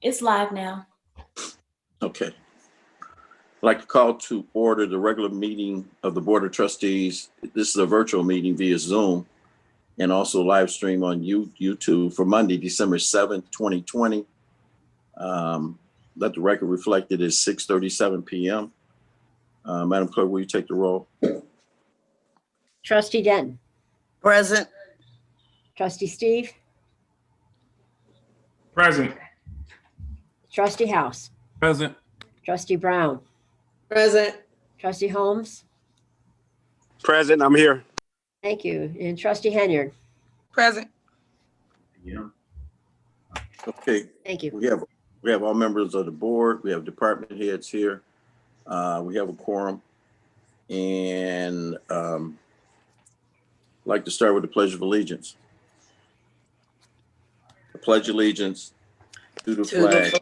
It's live now. Okay. I'd like to call to order the regular meeting of the Board of Trustees. This is a virtual meeting via Zoom and also live stream on YouTube for Monday, December 7th, 2020. Let the record reflect it is 6:37 p.m. Madam Clerk, will you take the roll? Trustee Denton. Present. Trustee Steve. Present. Trustee House. Present. Trustee Brown. Present. Trustee Holmes. Present, I'm here. Thank you. And Trustee Henyard. Present. Yeah. Okay. Thank you. We have all members of the board. We have department heads here. We have a quorum. And I'd like to start with the Pledge of Allegiance. I pledge allegiance to the flag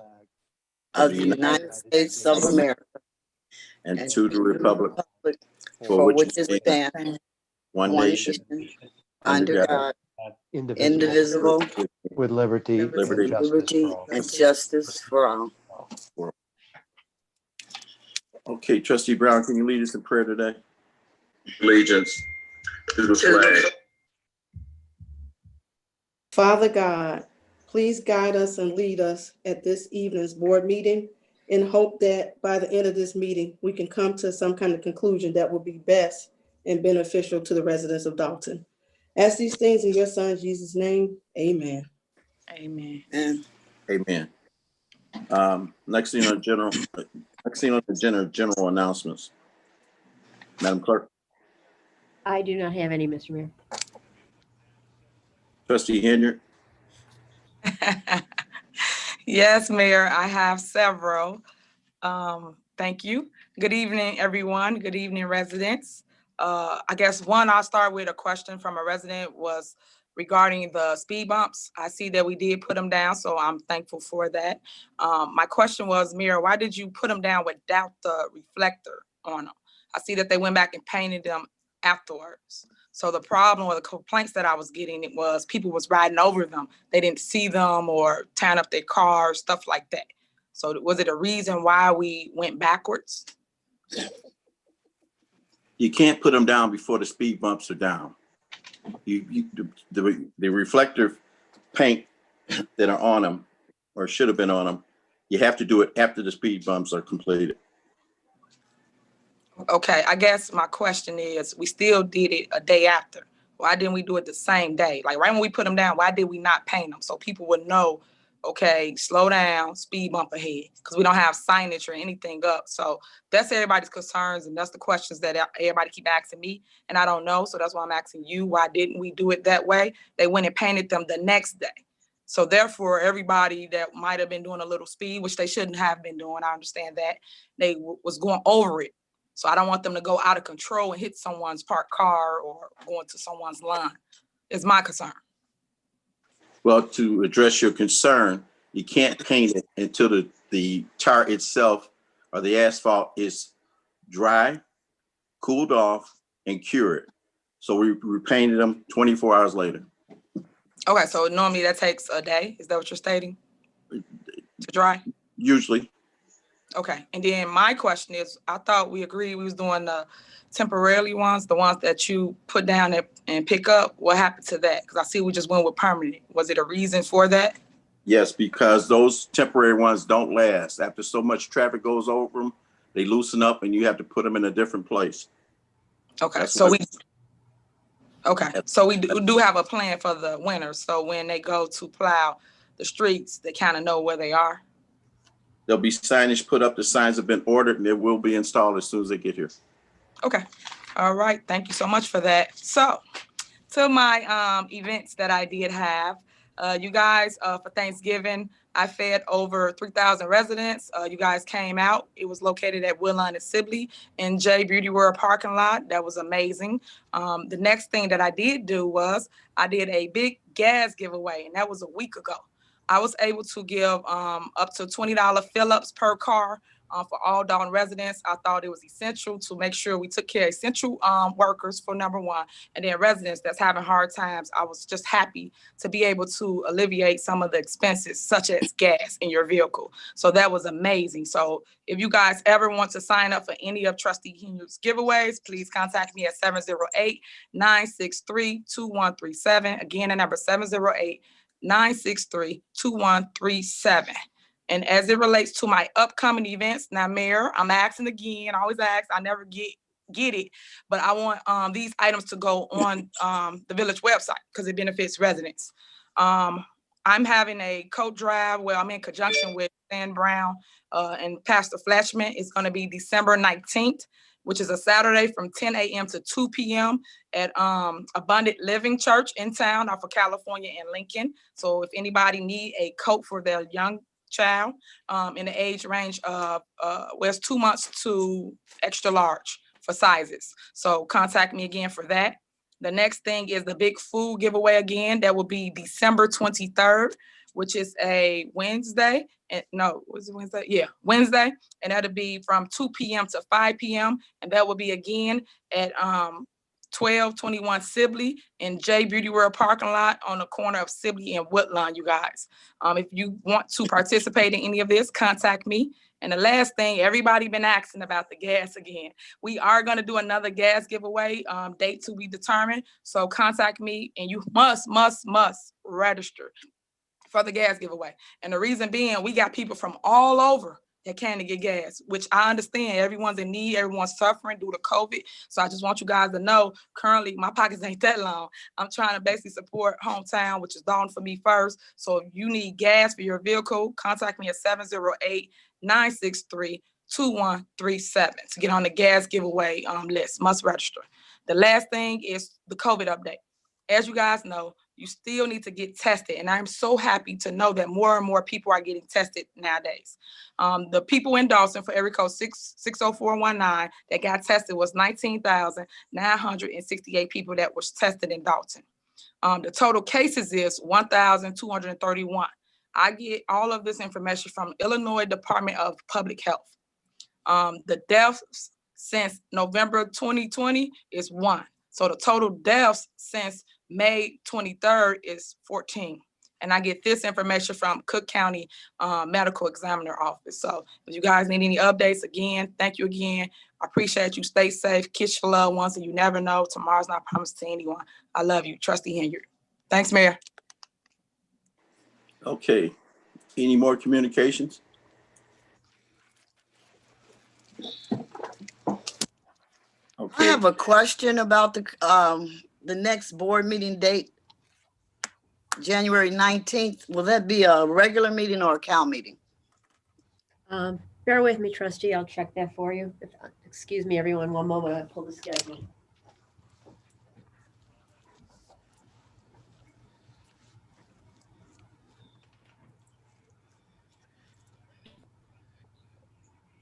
Of the United States of America. and to the republic For which it stands, one one nation, nation, under God, indivisible, indivisible, with liberty and Liberty. justice for all. and justice for all. Okay, Trustee Brown, can you lead us in prayer today? Allegiance to the flag. Father God, please guide us and lead us at this evening's board meeting in hope that by the end of this meeting, we can come to some kind of conclusion that will be best and beneficial to the residents of Dalton. Ask these things in your son, Jesus' name, amen. Amen. And Amen. Next thing on the general announcements. Madam Clerk. I do not have any, Mr. Mayor. Trustee Henyard. Yes, Mayor, I have several. Thank you. Good evening, everyone. Good evening, residents. I guess I'll start with a question from a resident was regarding the speed bumps. I see that we did put them down, so I'm thankful for that. My question was, Mayor, why did you put them down without the reflector on them? I see that they went back and painted them afterwards. So the problem or the complaints that I was getting, it was people was riding over them. They didn't see them or tearing up their cars, stuff like that. So was it a reason why we went backwards? You can't put them down before the speed bumps are down. The reflective paint that are on them or should have been on them, you have to do it after the speed bumps are completed. Okay, I guess my question is, we still did it a day after. Why didn't we do it the same day? Like right when we put them down, why did we not paint them? So people would know, okay, slow down, speed bump ahead, because we don't have signage or anything up. So that's everybody's concerns, and that's the questions that everybody keep asking me, and I don't know. So that's why I'm asking you, why didn't we do it that way? They went and painted them the next day. So therefore, everybody that might have been doing a little speed, which they shouldn't have been doing, I understand that, they was going over it. So I don't want them to go out of control and hit someone's parked car or go into someone's line, is my concern. Well, to address your concern, you can't paint it until the tar itself or the asphalt is dry, cooled off, and cured. So we repainted them 24 hours later. Okay, so normally that takes a day. Is that what you're stating? To dry? Usually. Okay, and then my question is, I thought we agreed we was doing the temporarily ones, the ones that you put down and pick up. What happened to that? Because I see we just went with permanent. Was it a reason for that? Yes, because those temporary ones don't last. After so much traffic goes over them, they loosen up and you have to put them in a different place. Okay, That's so why- we do have a plan for the winter. So when they go to plow the streets, they kind of know where they are. There'll be signage put up. The signs have been ordered and it will be installed as soon as they get here. Okay. All right. Thank you so much for that. So to my events that I did have, you guys, for Thanksgiving, I fed over 3,000 residents. You guys came out. It was located at Woodline and Sibley in J Beauty World parking lot. That was amazing. The next thing that I did do was I did a big gas giveaway, and that was a week ago. I was able to give up to $20 fill-ups per car for all Dalton residents. I thought it was essential to make sure we took care of essential workers for number one, and then residents that's having hard times. I was just happy to be able to alleviate some of the expenses, such as gas in your vehicle. So that was amazing. So if you guys ever want to sign up for any of Trustee Henyard's giveaways, please contact me at 708-963-2137. Again, the number 708-963-2137. And as it relates to my upcoming events, now, Mayor, I'm asking again, I always ask, I never get it, but I want these items to go on the village website because it benefits residents. I'm having a coat drive where I'm in conjunction with Stan Brown and Pastor Flashman. It's going to be December 19th, which is a Saturday from 10 a.m. to 2 p.m. at Abundant Living Church in town off of California and Lincoln. So if anybody need a coat for their young child in the age range of it's 2 months to extra large for sizes. So contact me again for that. The next thing is the big food giveaway again. That will be December 23rd, which is a Wednesday. And no, was it Wednesday? Yeah, Wednesday. And that'll be from 2 p.m. to 5 p.m. And that will be again at 1221 Sibley in J Beauty World parking lot on the corner of Sibley and Woodlawn, you guys. If you want to participate in any of this, contact me. And the last thing, everybody been asking about the gas again. We are going to do another gas giveaway, date to be determined. So contact me, and you must register for the gas giveaway. And the reason being, we got people from all over that came to get gas, which I understand. Everyone's in need, everyone's suffering due to COVID. So I just want you guys to know, currently my pockets ain't that long. I'm trying to basically support hometown, which is Dalton for me first. So if you need gas for your vehicle, contact me at 708-963-2137 to get on the gas giveaway list. Must register. The last thing is the COVID update. As you guys know, you still need to get tested. And I'm so happy to know that more and more people are getting tested nowadays. The people in Dalton for area code 60419 that got tested was 19,968 people that was tested in Dalton. The total cases is 1,231. I get all of this information from Illinois Department of Public Health. The deaths since November 2020 is 1. So the total deaths since May 23rd is 14. And I get this information from Cook County Medical Examiner Office. So if you guys need any updates, again, thank you again. I appreciate you. Stay safe, kiss your loved ones, and you never know. Tomorrow's not promised to anyone. I love you. Trustee Henyard. Thanks, Mayor. Okay. Any more communications? I Okay. have a question about the next board meeting date, January 19th. Will that be a regular meeting or a CAL meeting? Bear with me, trustee. I'll check that for you. Excuse me, everyone. One moment. I'll pull the schedule.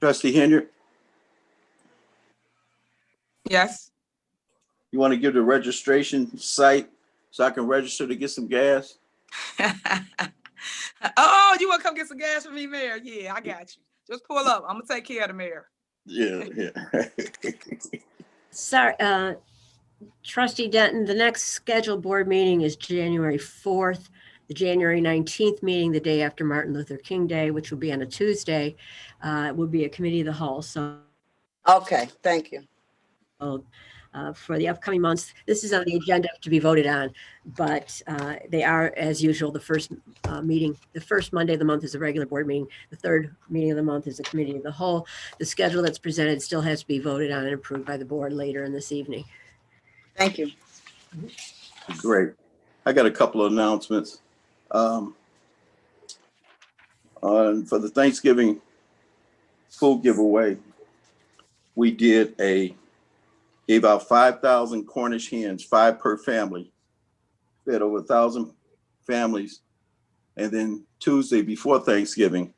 Trustee Henyard, Yes. you want to give the registration site so I can register to get some gas? Oh, you want to come get some gas for me, Mayor? Yeah, I got you. Just pull up. I'm going to take care of the mayor. Yeah. Sorry, Trustee Denton, the next scheduled board meeting is January 4th. The January 19th meeting, the day after Martin Luther King Day, which will be on a Tuesday, will be a committee of the whole. So Okay, thank you. for the upcoming months, this is on the agenda to be voted on, but they are, as usual, the first meeting, the first Monday of the month is a regular board meeting. The third meeting of the month is a committee of the whole. The schedule that's presented still has to be voted on and approved by the board later in this evening. Thank you. Great. I got a couple of announcements. For the Thanksgiving food giveaway, we gave out 5,000 Cornish hens, 5 per family, fed over 1,000 families. And then Tuesday before Thanksgiving,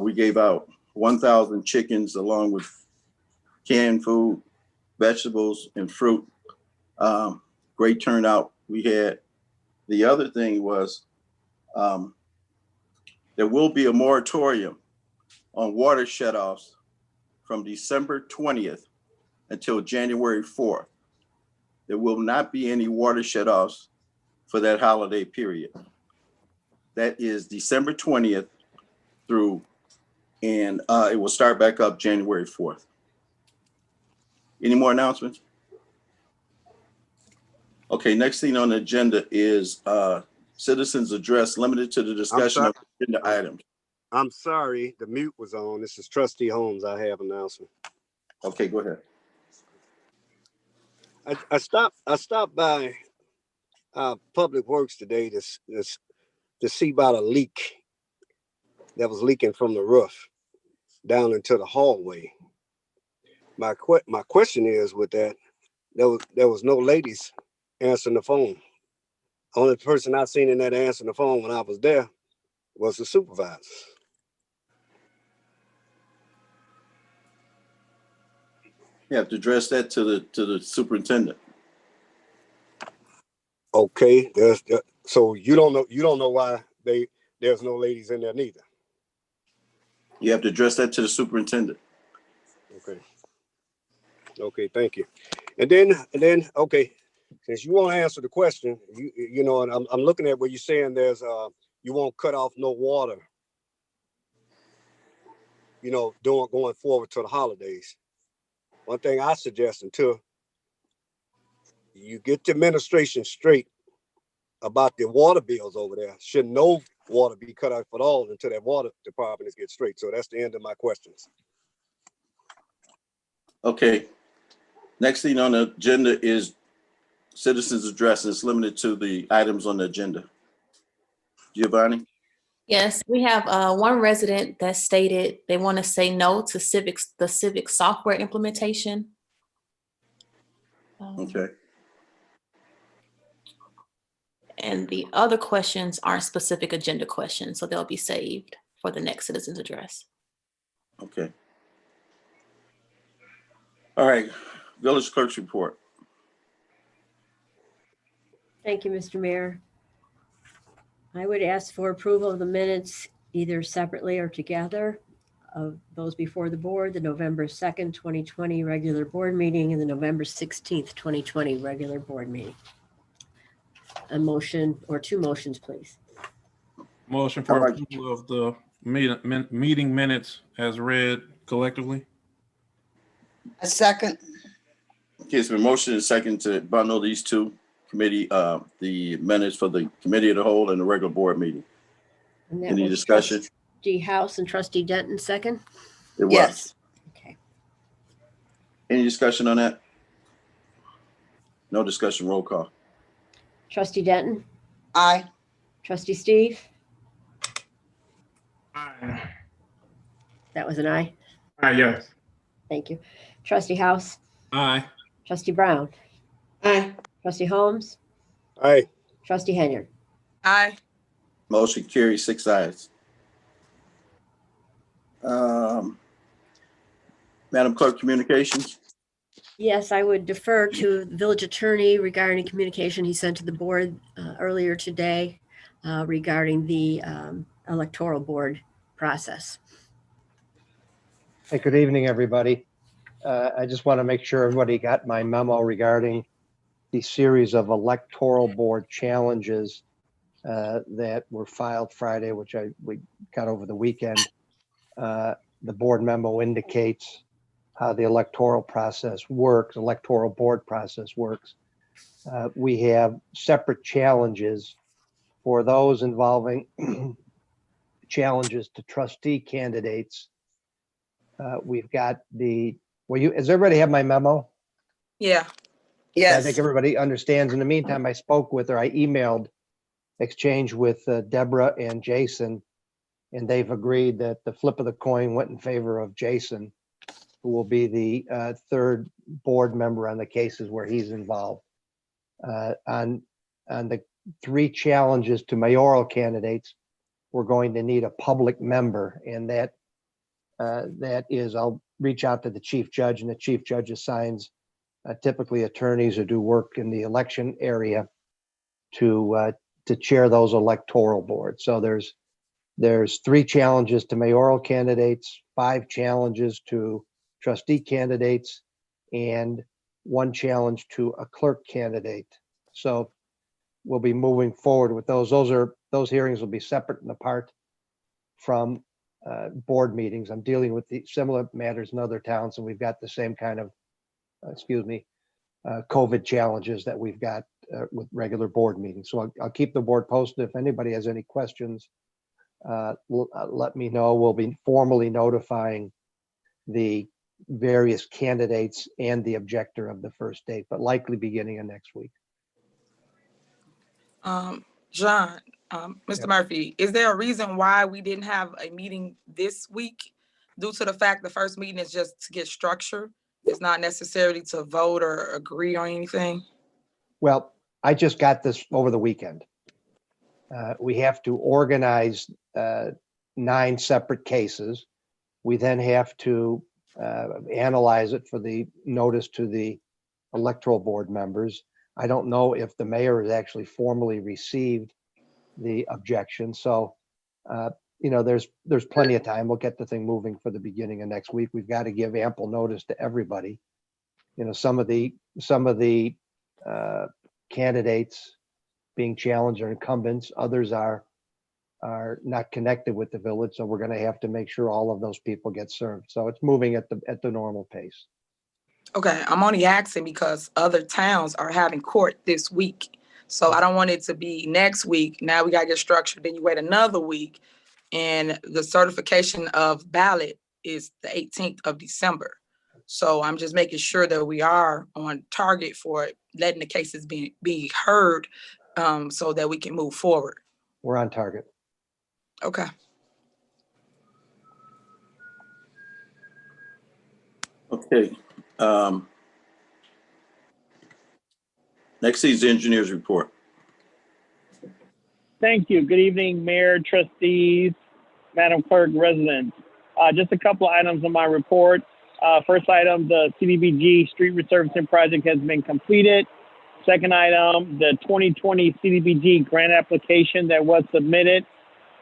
we gave out 1,000 chickens along with canned food, vegetables, and fruit. Great turnout we had. The other thing was there will be a moratorium on water shutoffs from December 20th until January 4th. There will not be any water shutoffs for that holiday period. That is December 20th through, and it will start back up January 4th. Any more announcements? Okay, next thing on the agenda is citizens address limited to the discussion of agenda items. I'm sorry, the mute was on. This is Trustee Holmes. I have an announcement. Okay, go ahead. I stopped by Public Works today to see about a leak that was leaking from the roof down into the hallway. My question is with that, there was no ladies answering the phone. Only person I seen in that answering the phone when I was there was the supervisor. You have to address that to the superintendent. Okay, so you don't know why there's no ladies in there neither. You have to address that to the superintendent. Okay, thank you. And then okay, since you won't answer the question, you know, and I'm looking at where you're saying there's you won't cut off no water, you know, going forward to the holidays. One thing I suggest until you get the administration straight about the water bills over there, should no water be cut off at all until that water department is get straight. So that's the end of my questions. Okay. Next thing on the agenda is citizens address. It's limited to the items on the agenda. Giovanni? Yes, we have one resident that stated they want to say no to the Civic software implementation. Okay. And the other questions aren't specific agenda questions, so they'll be saved for the next citizens address. Okay. All right. Village clerk's report. Thank you, Mr. Mayor. I would ask for approval of the minutes either separately or together of those before the board, the November 2nd, 2020 regular board meeting and the November 16th, 2020 regular board meeting. A motion or two motions, please. Motion for All right. approval of the meeting minutes as read collectively. A second. Okay, it's been motion and second to bundle these two committee, the minutes for the committee of the whole and the regular board meeting. And that Any was discussion? Trustee House and Trustee Denton second? It was. Yes. Okay. Any discussion on that? No discussion, roll call. Trustee Denton? Aye. Trustee Steve? Aye. That was an aye. Yes. Thank you. Trustee House? Aye. Trustee Brown? Aye. Trustee Holmes? Aye. Trustee Henyard? Aye. Motion carries 6 ayes. Madam Clerk, communications? Yes, I would defer to the village attorney regarding communication he sent to the board earlier today regarding the electoral board process. Hey, good evening, everybody. I just want to make sure everybody got my memo regarding the series of electoral board challenges that were filed Friday, which we got over the weekend. The board memo indicates how the electoral board process works. We have separate challenges for those involving challenges to trustee candidates. We've got does everybody have my memo? Yeah. I Yes. think everybody understands. In the meantime, I spoke with her. I exchanged with Deborah and Jason, and they've agreed that the flip of the coin went in favor of Jason, who will be the third board member on the cases where he's involved. On the 3 challenges to mayoral candidates, we're going to need a public member, and that is, I'll reach out to the chief judge, and the chief judge assigns typically attorneys who do work in the election area to chair those electoral boards. So there's 3 challenges to mayoral candidates, 5 challenges to trustee candidates and 1 challenge to a clerk candidate. So we'll be moving forward with those. Those hearings will be separate and apart from board meetings. I'm dealing with the similar matters in other towns, and we've got the same kind of, COVID challenges that we've got with regular board meetings. So I'll keep the board posted. If anybody has any questions, let me know. We'll be formally notifying the various candidates and the objector of the first date, but likely beginning of next week. John, Mr. Yep. Murphy, is there a reason why we didn't have a meeting this week? Due to the fact the first meeting is just to get structure? It's not necessarily to vote or agree on anything? Well, I just got this over the weekend. We have to organize 9 separate cases. We then have to analyze it for the notice to the electoral board members. I don't know if the mayor has actually formally received the objection. So, there's plenty of time. We'll get the thing moving for the beginning of next week. We've got to give ample notice to everybody. Some of the candidates being challenged are incumbents. Others are not connected with the village. So we're going to have to make sure all of those people get served. So it's moving at the normal pace. Okay, I'm only asking because other towns are having court this week. So I don't want it to be next week. Now we got to get structured. Then you wait another week. And the certification of ballot is the 18th of December. So I'm just making sure that we are on target for letting the cases be heard so that we can move forward. We're on target. Okay. Okay. Next is the engineer's report. Thank you. Good evening, Mayor, trustees, Madam Clerk, residents. Just a couple of items on my report. First item, the CDBG street resurfacing project has been completed. Second item, the 2020 CDBG grant application that was submitted.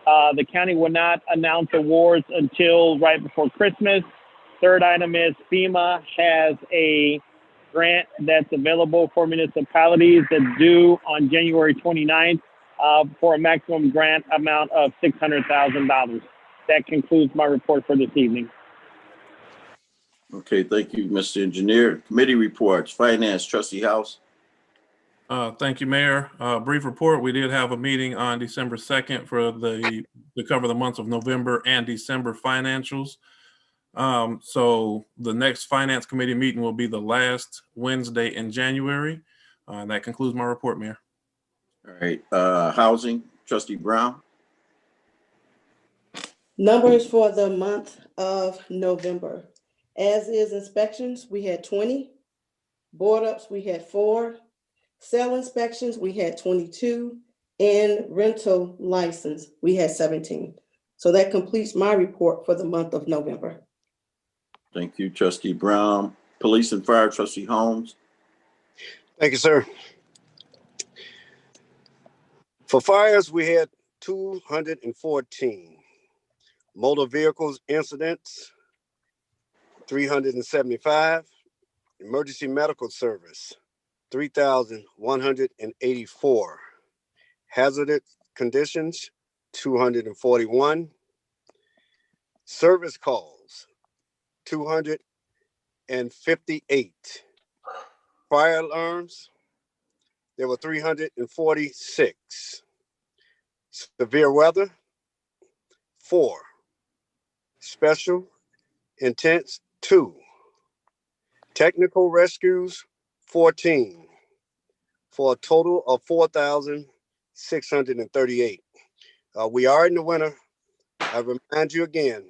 The county will not announce awards until right before Christmas. Third item is FEMA has a grant that's available for municipalities that's due on January 29th for a maximum grant amount of $600,000. That concludes my report for this evening. Okay, thank you, Mr. Engineer. Committee reports, Finance, Trustee House. Thank you, Mayor. Brief report. We did have a meeting on December 2nd to cover the months of November and December financials. So the next Finance Committee meeting will be the last Wednesday in January. That concludes my report, Mayor. All right, Housing, Trustee Brown. Numbers for the month of November. As is inspections, we had 20. Board ups, we had 4. Cell inspections, we had 22. And rental license, we had 17. So that completes my report for the month of November. Thank you, Trustee Brown. Police and Fire, Trustee Holmes. Thank you, sir. For fires, we had 214. Motor vehicles incidents, 375. Emergency medical service, 3,184. Hazardous conditions, 241. Service calls, 258. Fire alarms, there were 346. Severe weather, 4. Special intense, 2. Technical rescues, 14, for a total of 4,638. We are in the winter. I remind you again,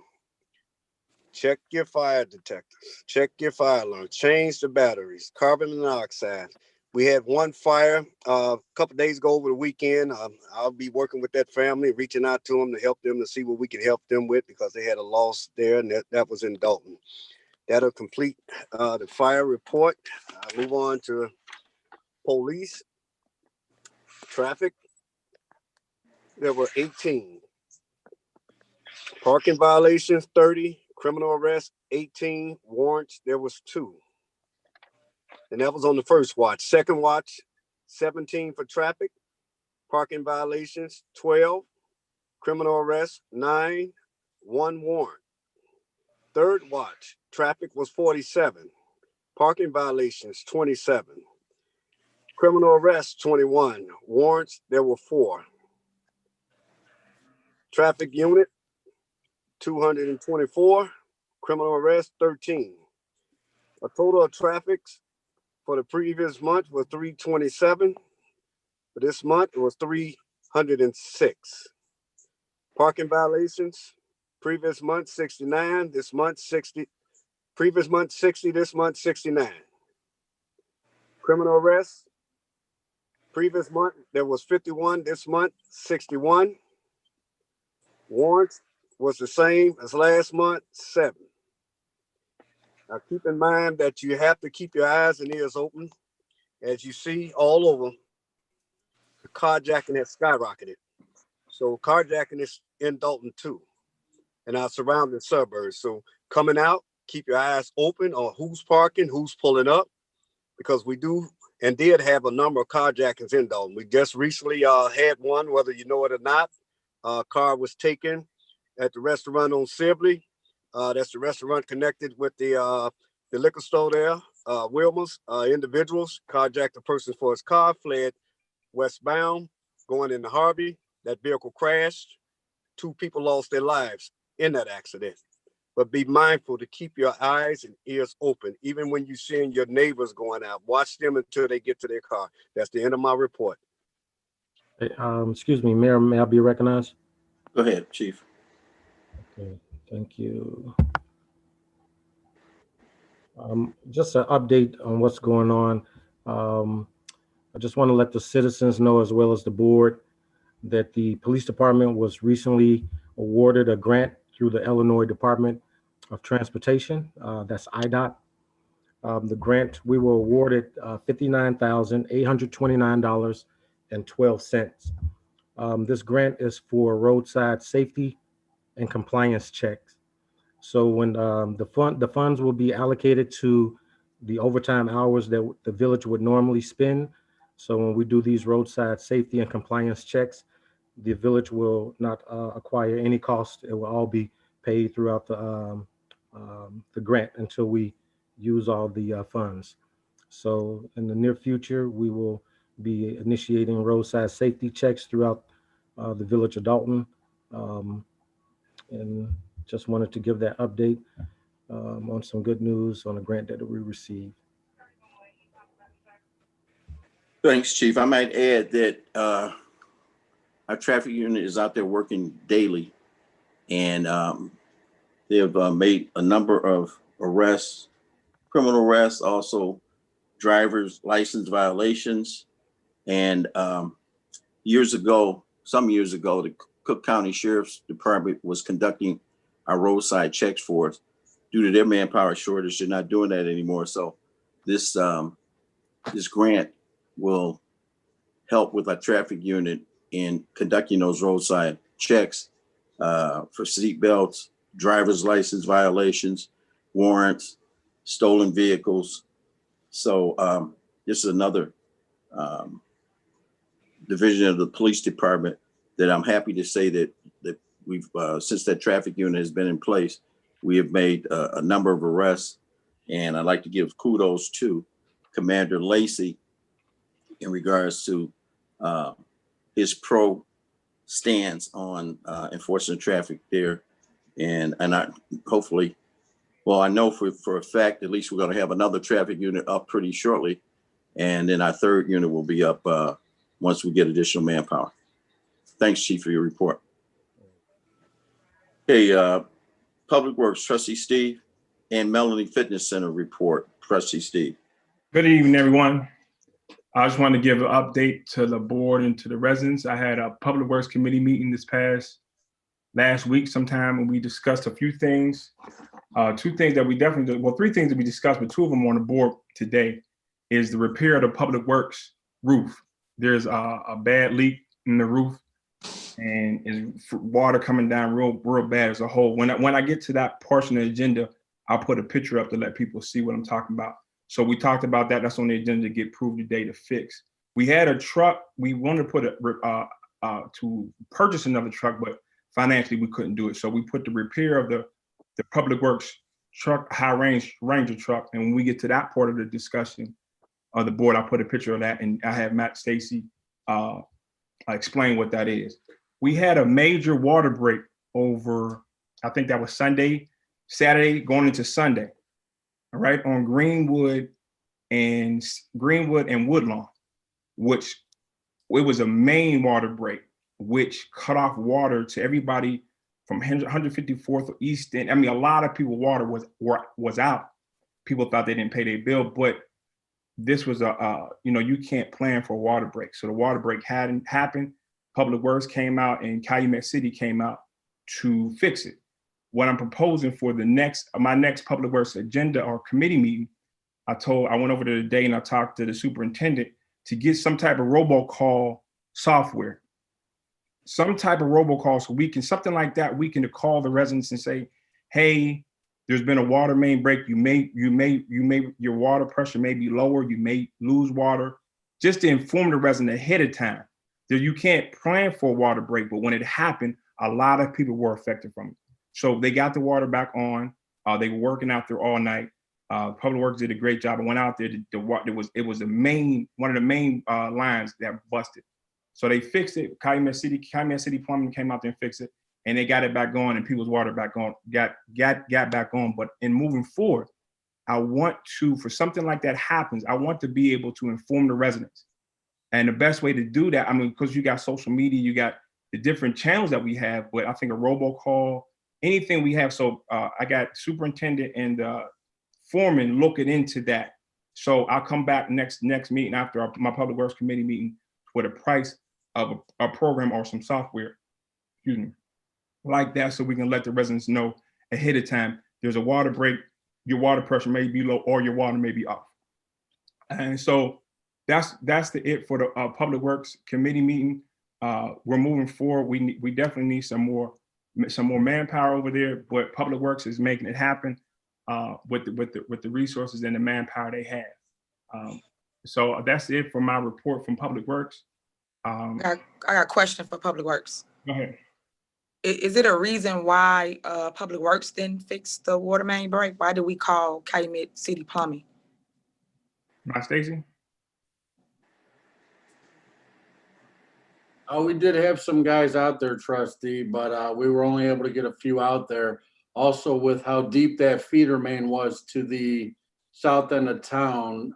check your fire detectors, check your fire alarm, change the batteries, carbon monoxide. We had one fire a couple days ago over the weekend. I'll be working with that family, reaching out to them to help them to see what we can help them with because they had a loss there, and that was in Dalton. That'll complete the fire report. I'll move on to police. Traffic, there were 18. Parking violations, 30. Criminal arrest, 18. Warrants, there was 2. And that was on the first watch. Second watch, 17 for traffic. Parking violations, 12. Criminal arrest, 9. 1 warrant. Third watch, traffic was 47. Parking violations, 27. Criminal arrests, 21. Warrants, there were 4. Traffic unit, 224. Criminal arrest, 13. A total of traffic for the previous month was 327. For this month, it was 306. Parking violations, previous month 69, this month 60. Previous month 60, this month 69. Criminal arrests, previous month there was 51, this month 61. Warrants was the same as last month, 7. Now keep in mind that you have to keep your eyes and ears open. As you see all over, the carjacking has skyrocketed. So carjacking is in Dalton too, and our surrounding suburbs. So coming out, keep your eyes open on who's parking, who's pulling up, because we do and did have a number of carjackings in Dalton. We just recently had one, whether you know it or not. Car was taken at the restaurant on Sibley. That's the restaurant connected with the liquor store there. Wilmer's individuals carjacked a person for his car, fled westbound, going into Harvey. That vehicle crashed. 2 people lost their lives in that accident. But be mindful to keep your eyes and ears open, even when you're seeing your neighbors going out. Watch them until they get to their car. That's the end of my report. Excuse me, Mayor, may I be recognized? Go ahead, Chief. Okay, thank you. Just an update on what's going on. I just want to let the citizens know, as well as the board, that the police department was recently awarded a grant through the Illinois Department of Transportation. That's IDOT. The grant, we were awarded $59,829.12. This grant is for roadside safety and compliance checks. So when the funds will be allocated to the overtime hours that the village would normally spend. So when we do these roadside safety and compliance checks, the village will not acquire any cost. It will all be paid throughout the grant until we use all the funds. So in the near future, we will be initiating roadside safety checks throughout the village of Dalton. And just wanted to give that update on some good news on a grant that we received. Thanks, Chief. I might add that our traffic unit is out there working daily, and they have made a number of arrests, criminal arrests, also driver's license violations. And some years ago, the Cook County Sheriff's Department was conducting our roadside checks for us. Due to their manpower shortage, they're not doing that anymore. So this grant will help with our traffic unit in conducting those roadside checks for seat belts, driver's license violations, warrants, stolen vehicles. So this is another division of the police department that I'm happy to say that we've, since that traffic unit has been in place, we have made a number of arrests. And I'd like to give kudos to Commander Lacey in regards to his pro stance on enforcing traffic there. And I hopefully, well, I know for a fact, at least we're going to have another traffic unit up pretty shortly. And then our 3rd unit will be up once we get additional manpower. Thanks, Chief, for your report. Okay, Public Works, Trustee Steve, and Melanie Fitness Center report, Trustee Steve. Good evening, everyone. I just wanted to give an update to the board and to the residents. I had a Public Works Committee meeting last week sometime, and we discussed a few things. 2 things that we definitely, well, 3 things that we discussed, but 2 of them on the board today is the repair of the Public Works roof. There's a bad leak in the roof. and is water coming down real bad as a whole. When I get to that portion of the agenda, I'll put a picture up to let people see what I'm talking about. So we talked about that. That's on the agenda to get approved today to fix. We had a truck. We wanted to put to purchase another truck, but financially we couldn't do it. So we put the repair of the Public Works truck, high range Ranger truck. And when we get to that part of the discussion of the board, I'll put a picture of that, and I have Matt Stacy explain what that is. We had a major water break over, I think that was Saturday going into Sunday, all right, on Greenwood and Woodlawn, which it was a main water break, which cut off water to everybody from 154th East End. I mean, a lot of people water was out. People thought they didn't pay their bill, but this was you can't plan for a water break. So the water break hadn't happened. Public Works came out and Calumet City came out to fix it. What I'm proposing for my next Public Works agenda or committee meeting, I went over there today and I talked to the superintendent to get some type of robocall software, some type of robocall, so something like that, we can call the residents and say, hey, there's been a water main break. Your water pressure may be lower. You may lose water, just to inform the resident ahead of time. That you can't plan for a water break, but when it happened, a lot of people were affected from it. So they got the water back on. They were working out there all night. Public Works did a great job. I went out there. It was one of the main lines that busted. So they fixed it. Calumet City Plumbing came out there and fixed it, and they got it back on, and people's water back on, got back on. But in moving forward, I want to, for something like that happens, I want to be able to inform the residents. And the best way to do that, I mean, because you got social media, you got the different channels that we have, but I think a robocall, anything we have. So I got superintendent and foreman looking into that. So I'll come back next meeting after my Public Works Committee meeting with a price of a program or some software, like that, so we can let the residents know ahead of time. There's a water break, your water pressure may be low or your water may be off. And so that's it for the Public Works Committee meeting. We're moving forward. We definitely need some more manpower over there, but Public Works is making it happen with the resources and the manpower they have. So that's it for my report from Public Works. I got a question for Public Works. Go ahead. Is it a reason why Public Works didn't fix the water main break? Why did we call Calumet City Plumbing? Matt Stacy? We did have some guys out there, Trustee, but we were only able to get a few out there. Also, with how deep that feeder main was to the south end of town,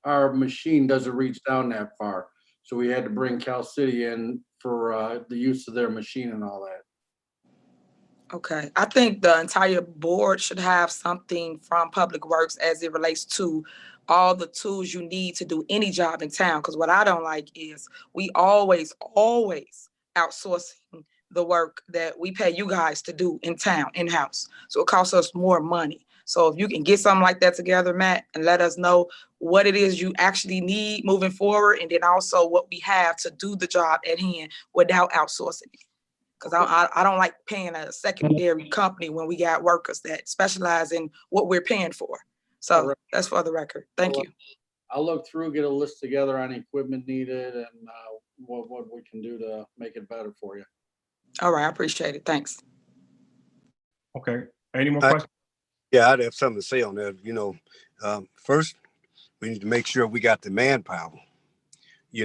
our machine doesn't reach down that far. So we had to bring Cal City in for the use of their machine and all that. Okay, I think the entire board should have something from Public Works as it relates to all the tools you need to do any job in town. Because what I don't like is we always outsourcing the work that we pay you guys to do in town, in-house. So it costs us more money. So if you can get something like that together, Matt, and let us know what it is you actually need moving forward, and then also what we have to do the job at hand without outsourcing it. Because I don't like paying a secondary company when we got workers that specialize in what we're paying for. So Right. That's for the record. Thank you. I'll look through, get a list together on equipment needed and what we can do to make it better for you. All right, I appreciate it. Thanks. Okay. Any more questions? Yeah, I'd have something to say on that. First, we need to make sure we got the manpower,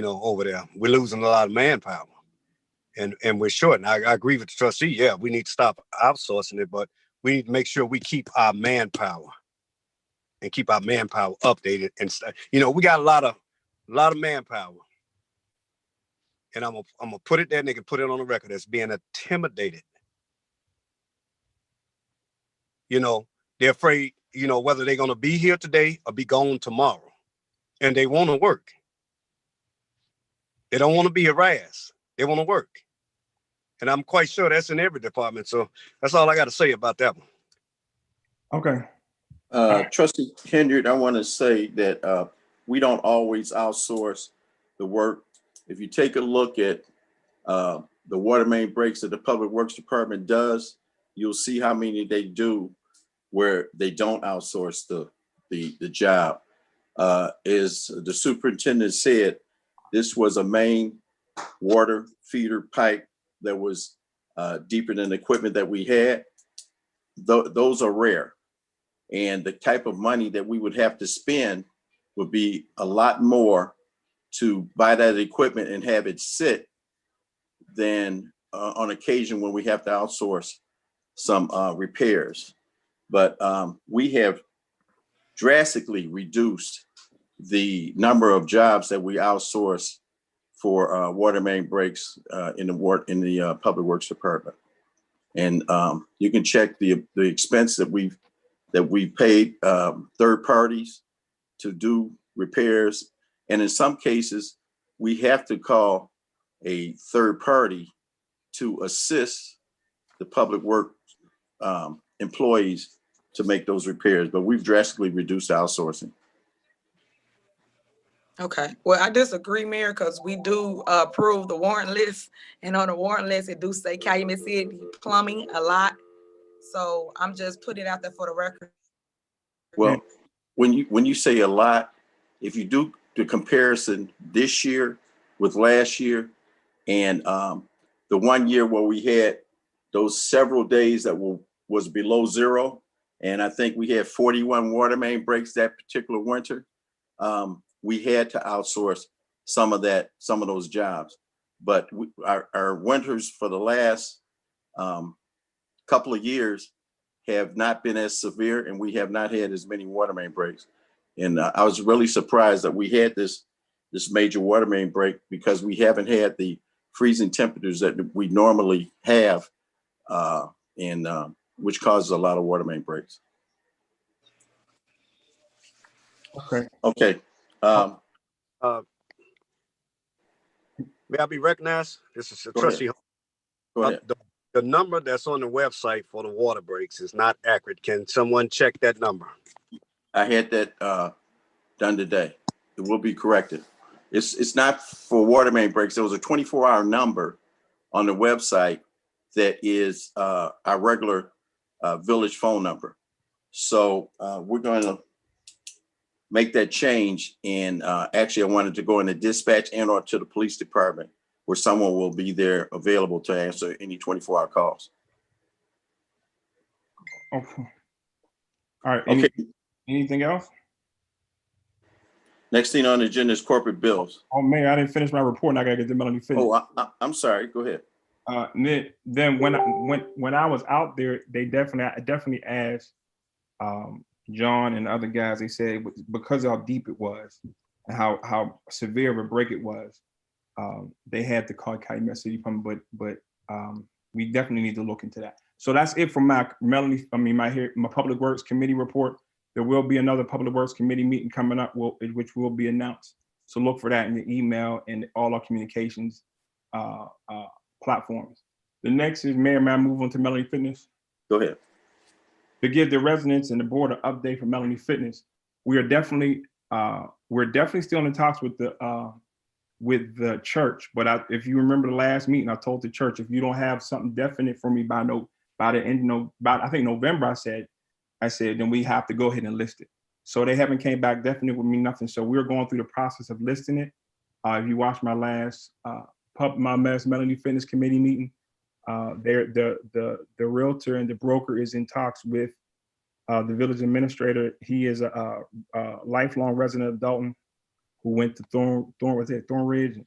over there. We're losing a lot of manpower. And we're short. And I agree with the trustee. Yeah, we need to stop outsourcing it, but we need to make sure we keep our manpower and keep our manpower updated. And we got a lot of manpower. And I'm gonna put it there, and they can put it on the record as being intimidated. They're afraid, whether they're gonna be here today or be gone tomorrow. And they want to work. They don't want to be harassed. They want to work. And I'm quite sure that's in every department. So that's all I got to say about that one. Okay. Trustee Kendrick, I want to say that we don't always outsource the work. If you take a look at the water main breaks that the Public Works Department does, you'll see how many they do where they don't outsource the job. As the superintendent said, this was a main water feeder pipe that was deeper than the equipment that we had. Those are rare. And the type of money that we would have to spend would be a lot more to buy that equipment and have it sit than on occasion when we have to outsource some repairs. But we have drastically reduced the number of jobs that we outsource for water main breaks in the Public Works Department. And you can check the expense that we've paid third parties to do repairs. And in some cases, we have to call a third party to assist the public work employees to make those repairs, but we've drastically reduced outsourcing. Okay, well, I disagree, Mayor, because we do approve the warrant list, and on the warrant list, it do say Calumet City plumbing a lot. So I'm just putting it out there for the record. Well, when you say a lot, if you do the comparison this year with last year, and the 1 year where we had those several days that was below zero, and I think we had 41 water main breaks that particular winter, we had to outsource some of those jobs. But our winters for the last couple of years have not been as severe, and we have not had as many water main breaks. And I was really surprised that we had this major water main break, because we haven't had the freezing temperatures that we normally have, which causes a lot of water main breaks. Okay. May I be recognized? This is Go Trustee. Go ahead. The number that's on the website for the water breaks is not accurate. Can someone check that number? I had that done today. It will be corrected. It's not for water main breaks. There was a 24-hour number on the website that is our regular village phone number. So we're going to make that change. And actually, I wanted to go into dispatch and or to the police department, where someone will be there available to answer any 24-hour calls. Okay. All right. Okay. Anything else? Next thing on the agenda is corporate bills. Oh, Mayor, I didn't finish my report, and I gotta get the Melanie finished. Oh, I'm sorry. Go ahead. Then when I was out there, I definitely asked John and the other guys. They said because of how deep it was and how severe of a break it was, they had to call Calumet City Plumbing. But we definitely need to look into that. So that's it for my Public Works Committee report. There will be another Public Works Committee meeting coming up, which will be announced. So look for that in your email and all our communications platforms. The next is, Mayor, may I move on to Melanie Fitness? Go ahead. To give the residents and the board an update for Melanie Fitness, we're definitely still in talks with the church. But if you remember the last meeting, I told the church, if you don't have something definite for me by the end of I think November, I said, then we have to go ahead and list it. So they haven't came back definite with me, nothing. So we're going through the process of listing it. If you watch my last Melanie Fitness Committee meeting, the realtor and the broker is in talks with the village administrator. He is a lifelong resident of Dalton who went to Thornridge.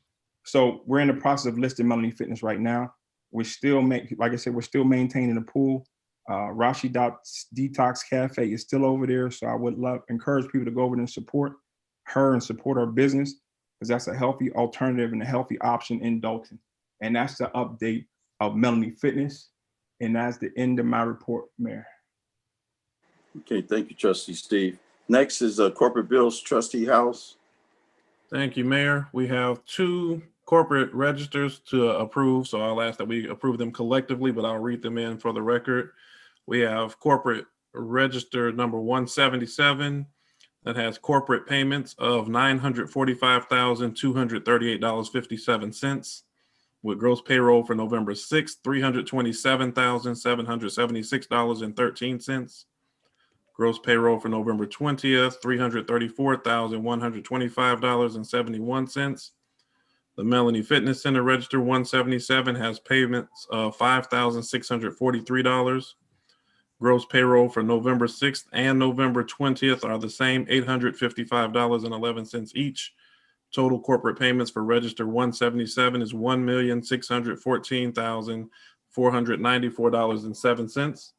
So we're in the process of listing Melanie Fitness right now. We're still we're still maintaining the pool. Rashi Detox Cafe is still over there. So I would encourage people to go over there and support her and support our business, because that's a healthy alternative and a healthy option in Dalton. And that's the update of Melanie Fitness. And that's the end of my report, Mayor. Okay, thank you, Trustee Steve. Next is corporate bills, Trustee House. Thank you, Mayor. We have 2 corporate registers to approve, so I'll ask that we approve them collectively, but I'll read them in for the record. We have corporate register number 177 that has corporate payments of $945,238.57. with gross payroll for November 6th, $327,776.13. Gross payroll for November 20th, $334,125.71. The Melanie Fitness Center Register 177 has payments of $5,643. Gross payroll for November 6th and November 20th are the same, $855.11 each. Total corporate payments for Register 177 is $1,614,494.07.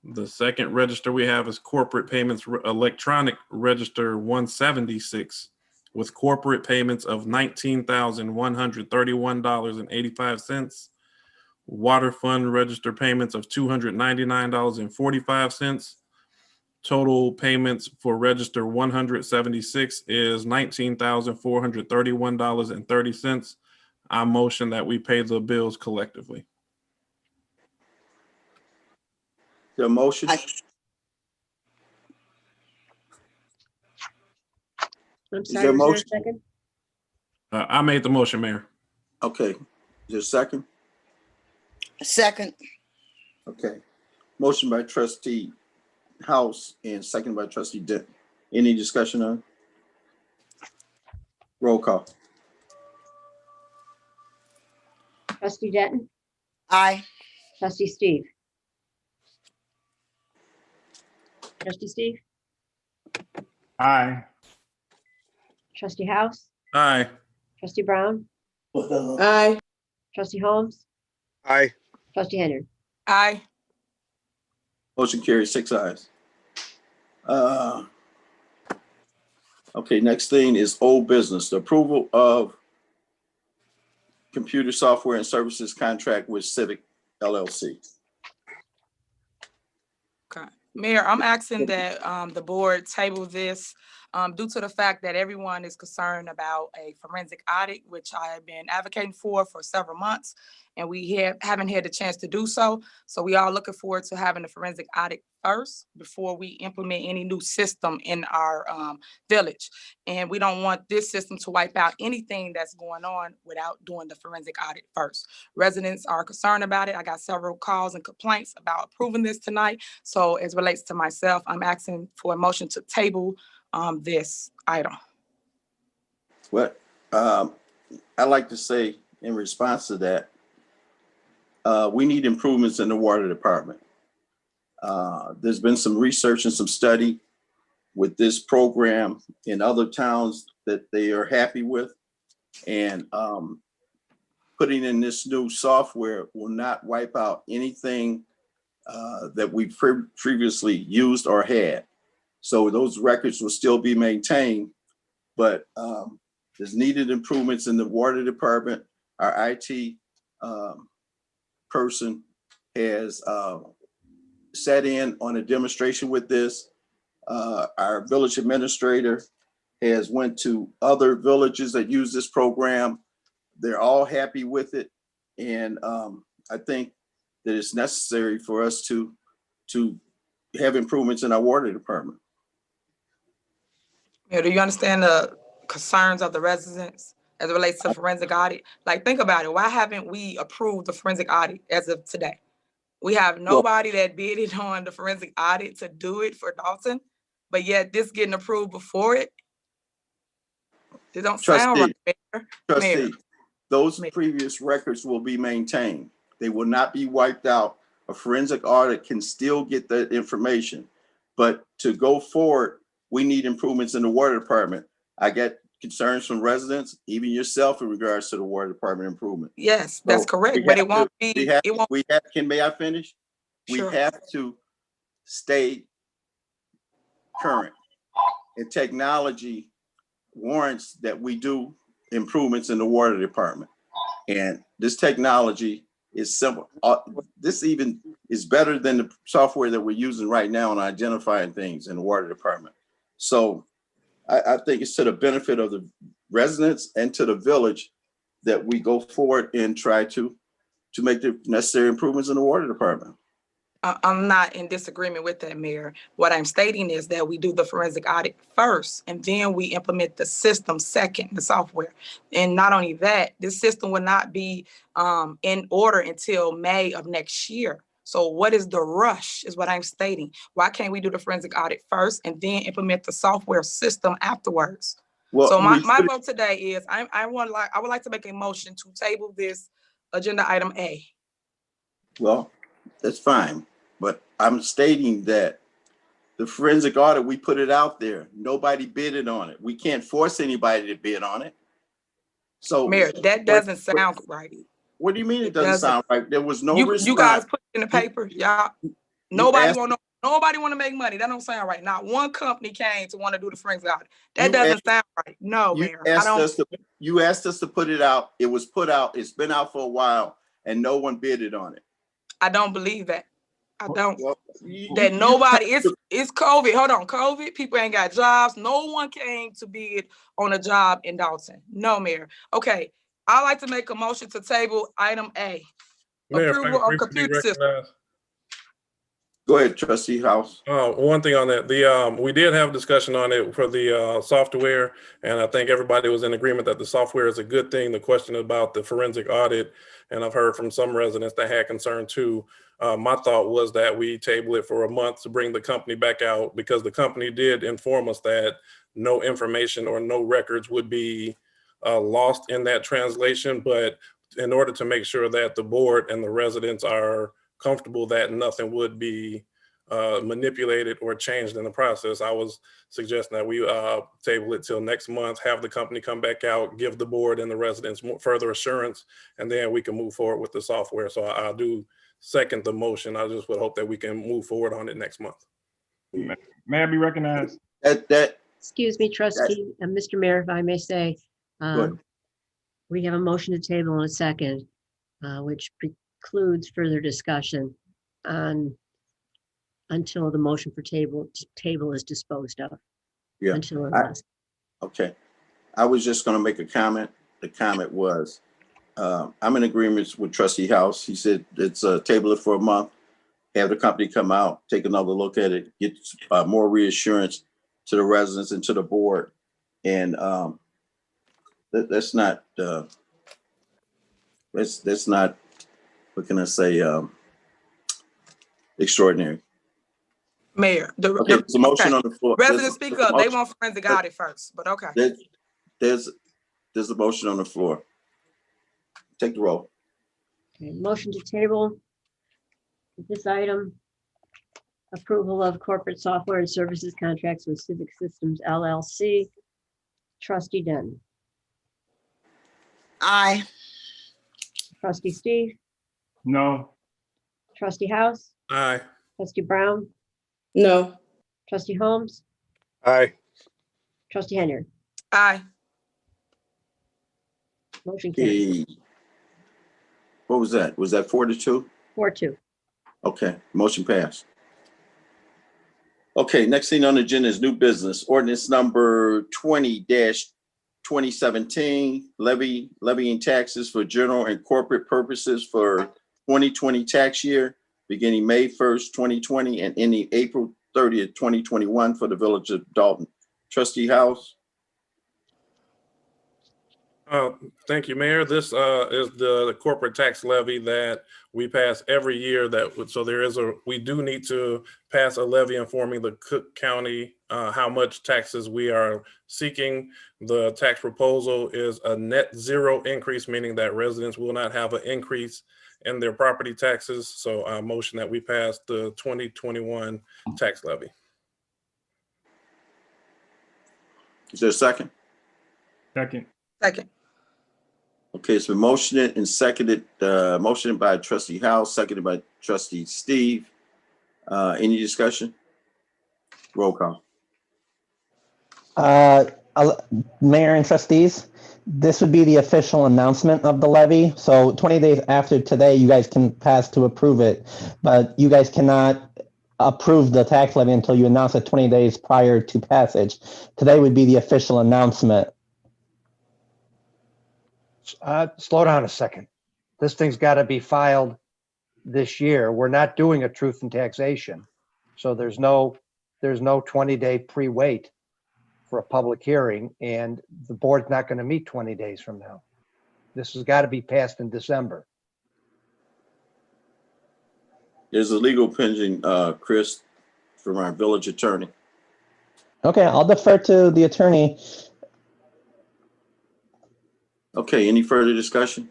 The second register we have is corporate payments, electronic Register 176, with corporate payments of $19,131.85. Water fund register payments of $299.45. Total payments for Register 176 is $19,431.30. I motion that we pay the bills collectively. The motion? I'm Is sorry, there a was there a motion? second? I made the motion, Mayor. Okay. Is there a second? Second. Okay. Motion by Trustee House and second by Trustee Denton. Any discussion on? Roll call. Trustee Denton, Aye. trustee Steve. Trustee Steve, Aye. trustee House, Aye. trustee Brown, Aye. trustee Holmes, Aye. trustee Henry. Aye. Motion carries 6 ayes. Okay, next thing is old business. The approval of computer software and services contract with Civic LLC. Okay. Mayor, I'm asking that the board table this due to the fact that everyone is concerned about a forensic audit, which I have been advocating for several months, and we haven't had the chance to do so. So we are looking forward to having the forensic audit first before we implement any new system in our village. And we don't want this system to wipe out anything that's going on without doing the forensic audit first. Residents are concerned about it. I got several calls and complaints about approving this tonight. So as relates to myself, I'm asking for a motion to table this item. What I like to say in response to that, we need improvements in the water department. There's been some research and some study with this program in other towns that they are happy with. And putting in this new software will not wipe out anything that we previously used or had. So those records will still be maintained, but there's needed improvements in the water department. Our IT person has sat in on a demonstration with this. Our village administrator has went to other villages that use this program. They're all happy with it. And I think that it's necessary for us to have improvements in our water department. Do you understand the concerns of the residents as it relates to forensic audit? Like, think about it. Why haven't we approved the forensic audit as of today? We have nobody that bid it on the forensic audit to do it for Dalton, but yet this getting approved before it. It don't sound right, Mayor. Trustee, those previous records will be maintained. They will not be wiped out. A forensic audit can still get that information, but to go forward, we need improvements in the water department. I get concerns from residents, even yourself, in regards to the water department improvement. Yes, that's correct, but it won't be. May I finish? Sure. We have to stay current, and technology warrants that we do improvements in the water department. And this technology is simple. This even is better than the software that we're using right now on identifying things in the water department. So I think it's to the benefit of the residents and to the village that we go forward and try to make the necessary improvements in the water department. I'm not in disagreement with that, Mayor. What I'm stating is that we do the forensic audit first, and then we implement the system second, the software. And not only that, this system will not be in order until May of next year. So what is the rush is what I'm stating. Why can't we do the forensic audit first and then implement the software system afterwards? Well, So my vote today is I would like to make a motion to table this agenda item A. well, that's fine, but I'm stating that the forensic audit, we put it out there. Nobody bidded on it. We can't force anybody to bid on it. So Mayor, that doesn't sound right. What do you mean it doesn't sound right? There was no response. You guys put it in the paper, y'all. Nobody want to make money. That don't sound right. Not one company came to want to do the forensic audit. That doesn't sound right. No, Mayor. You asked us to put it out. It was put out. It's been out for a while, and no one bidded on it. I don't believe that. I don't. Well, That nobody, it's COVID. Hold on, COVID. People ain't got jobs. No one came to bid on a job in Dalton. No, Mayor. Okay, I'd like to make a motion to table item A. Mayor, Approval of computer system. Go ahead, Trustee House. One thing on that, we did have a discussion on it for the software, and I think everybody was in agreement that the software is a good thing. The question about the forensic audit, and I've heard from some residents that had concern too. My thought was that we table it for a month to bring the company back out, because the company did inform us that no information or no records would be lost in that translation. But in order to make sure that the board and the residents are comfortable that nothing would be manipulated or changed in the process, I was suggesting that we table it till next month, have the company come back out, give the board and the residents further assurance, and then we can move forward with the software. So I do second the motion. I just would hope that we can move forward on it next month. May I be recognized? Excuse me, Trustee, and Mr. Mayor, if I may say, we have a motion to table in a second, which precludes further discussion on until the motion for table is disposed of. Yeah. Okay. I was just going to make a comment. The comment was, I'm in agreement with Trustee House. He said it's table it for a month, have the company come out, take another look at it, get more reassurance to the residents and to the board. And that's not, what can I say, extraordinary. Mayor, there's a motion on the floor. Residents speak up. They want forensic audit first, but okay. There's a motion on the floor. Take the roll. Okay, motion to table this item. Approval of corporate software and services contracts with Civic Systems LLC. Trustee Denton. Aye. Trustee Steve. No. Trustee House. Aye. Trustee Brown. No. Trustee Holmes. Aye. Trustee Henry. Aye. Motion carries. What was that? Was that 4-2? 4-2. Okay, motion passed. Okay, next thing on the agenda is new business. Ordinance number 20-2017, levying taxes for general and corporate purposes for 2020 tax year, beginning May 1st, 2020 and ending April 30th, 2021 for the village of Dalton. Trustee House. Thank you, Mayor. This is the corporate tax levy that we pass every year. We do need to pass a levy informing the Cook County how much taxes we are seeking. The tax proposal is a net zero increase, meaning that residents will not have an increase in their property taxes. So I motion that we pass the 2021 tax levy. Is there a second? Second. Second. Okay, it's been motioned and seconded, motioned by Trustee House, seconded by Trustee Steve. Any discussion? Roll call. Mayor and trustees, this would be the official announcement of the levy. So 20 days after today, you guys can pass to approve it, but you guys cannot approve the tax levy until you announce it 20 days prior to passage. Today would be the official announcement. Slow down a second. This thing's got to be filed this year. We're not doing a truth and taxation. So there's no 20-day pre-wait for a public hearing, and the board's not going to meet 20 days from now. This has got to be passed in December. There's a legal pending, Chris, from our village attorney. Okay, I'll defer to the attorney. Okay, any further discussion?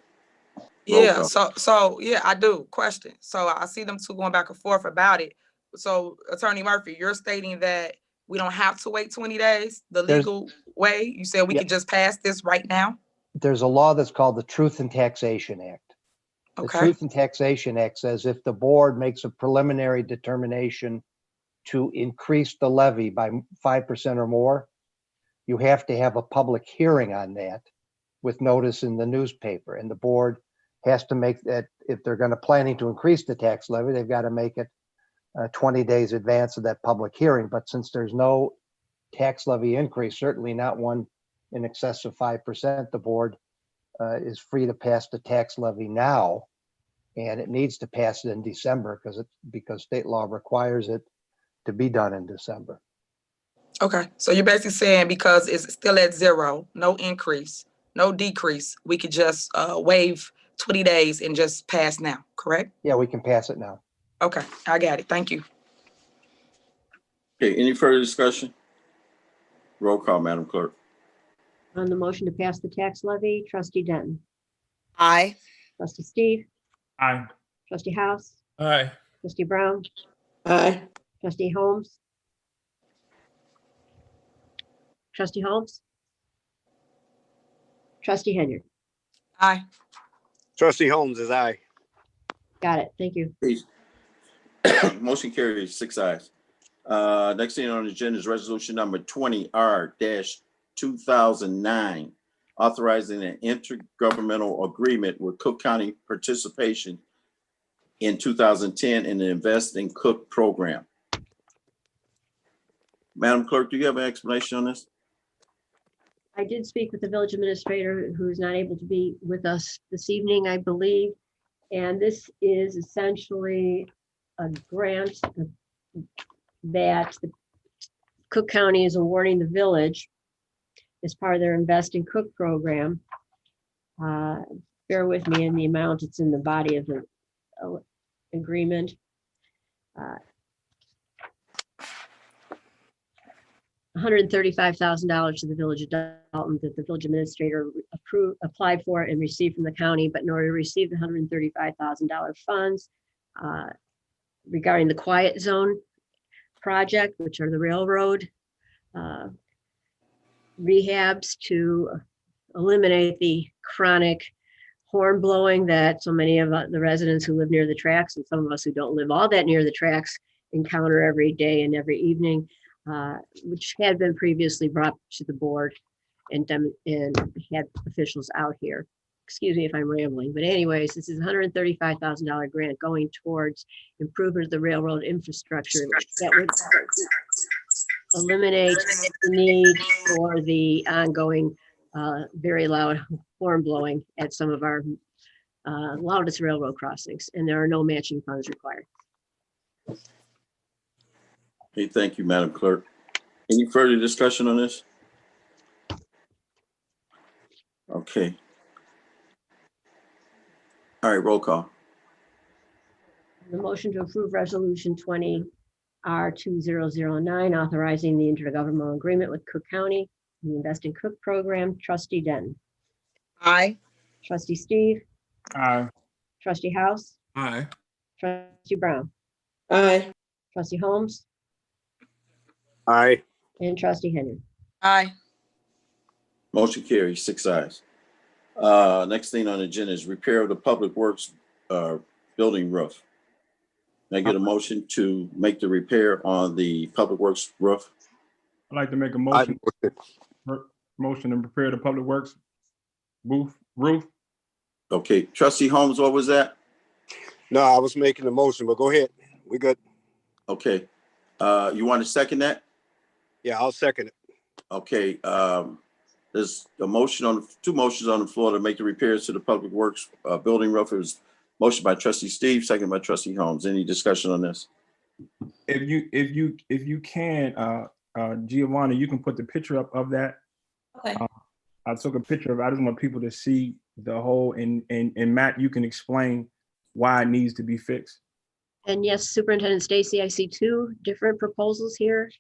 Yeah, so yeah, I do. Question. So I see them two going back and forth about it. So Attorney Murphy, you're stating that we don't have to wait 20 days, the legal way? You said we could just pass this right now? There's a law that's called the Truth and Taxation Act. The Okay. Truth and Taxation Act says if the board makes a preliminary determination to increase the levy by 5% or more, you have to have a public hearing on that with notice in the newspaper. And the board has to make that, if they're going to planning to increase the tax levy, they've got to make it 20 days advance of that public hearing. But since there's no tax levy increase, certainly not one in excess of 5%, the board is free to pass the tax levy now. And it needs to pass it in December because state law requires it to be done in December. Okay, so you're basically saying because it's still at zero, no increase, no decrease, we could just waive 20 days and just pass now, correct? Yeah, we can pass it now. Okay, I got it. Thank you. Okay, any further discussion? Roll call, Madam Clerk. On the motion to pass the tax levy, Trustee Denton. Aye. Trustee Steve. Aye. Trustee House. Aye. Trustee Brown. Aye. Trustee Holmes. Trustee Holmes. Trustee Henry. Aye. Trustee Holmes is aye. Got it. Thank you. Please. Motion carries 6 ayes. Next thing on the agenda is resolution number 20R-2009, authorizing an intergovernmental agreement with Cook County participation in 2010 in the Invest in Cook program. Madam Clerk, do you have an explanation on this? I did speak with the village administrator, who's not able to be with us this evening, I believe. And this is essentially a grant that the Cook County is awarding the village as part of their Invest in Cook program. Bear with me in the amount, it's in the body of the agreement. $135,000 to the village of Dalton that the village administrator applied for and received from the county, but in order to receive the $135,000 funds regarding the quiet zone project, which are the railroad rehabs to eliminate the chronic horn blowing that so many of the residents who live near the tracks and some of us who don't live all that near the tracks encounter every day and every evening. Which had been previously brought to the board and had officials out here. Excuse me if I'm rambling, but anyways, this is a $135,000 grant going towards improvement of the railroad infrastructure that would eliminate the need for the ongoing very loud horn blowing at some of our loudest railroad crossings, and there are no matching funds required. Okay, thank you, Madam Clerk. Any further discussion on this? Okay. All right, roll call. The motion to approve resolution 20R-2009, authorizing the intergovernmental agreement with Cook County, the Invest in Cook program. Trustee Denton. Aye. Trustee Steve. Aye. Trustee House. Aye. Trustee Brown. Aye. Trustee Holmes. Aye. And Trustee Henry. Aye. Motion carries 6 ayes. Next thing on the agenda is repair of the public works building roof. Can I get a motion to make the repair on the public works roof? I'd like to make a motion. Motion to prepare the public works roof. Okay, Trustee Holmes, what was that? No, I was making the motion, but go ahead. We good. Okay, you want to second that? Yeah, I'll second it. Okay, there's a motion on, 2 motions on the floor to make the repairs to the public works building roof. It was Motion by trustee Steve, second by trustee Holmes. Any discussion on this? If you can, Giovanni, you can put the picture up of that. Okay. I took a picture of it. I just want people to see the whole, and Matt, you can explain why it needs to be fixed. And yes, Superintendent Stacy, I see two different proposals here.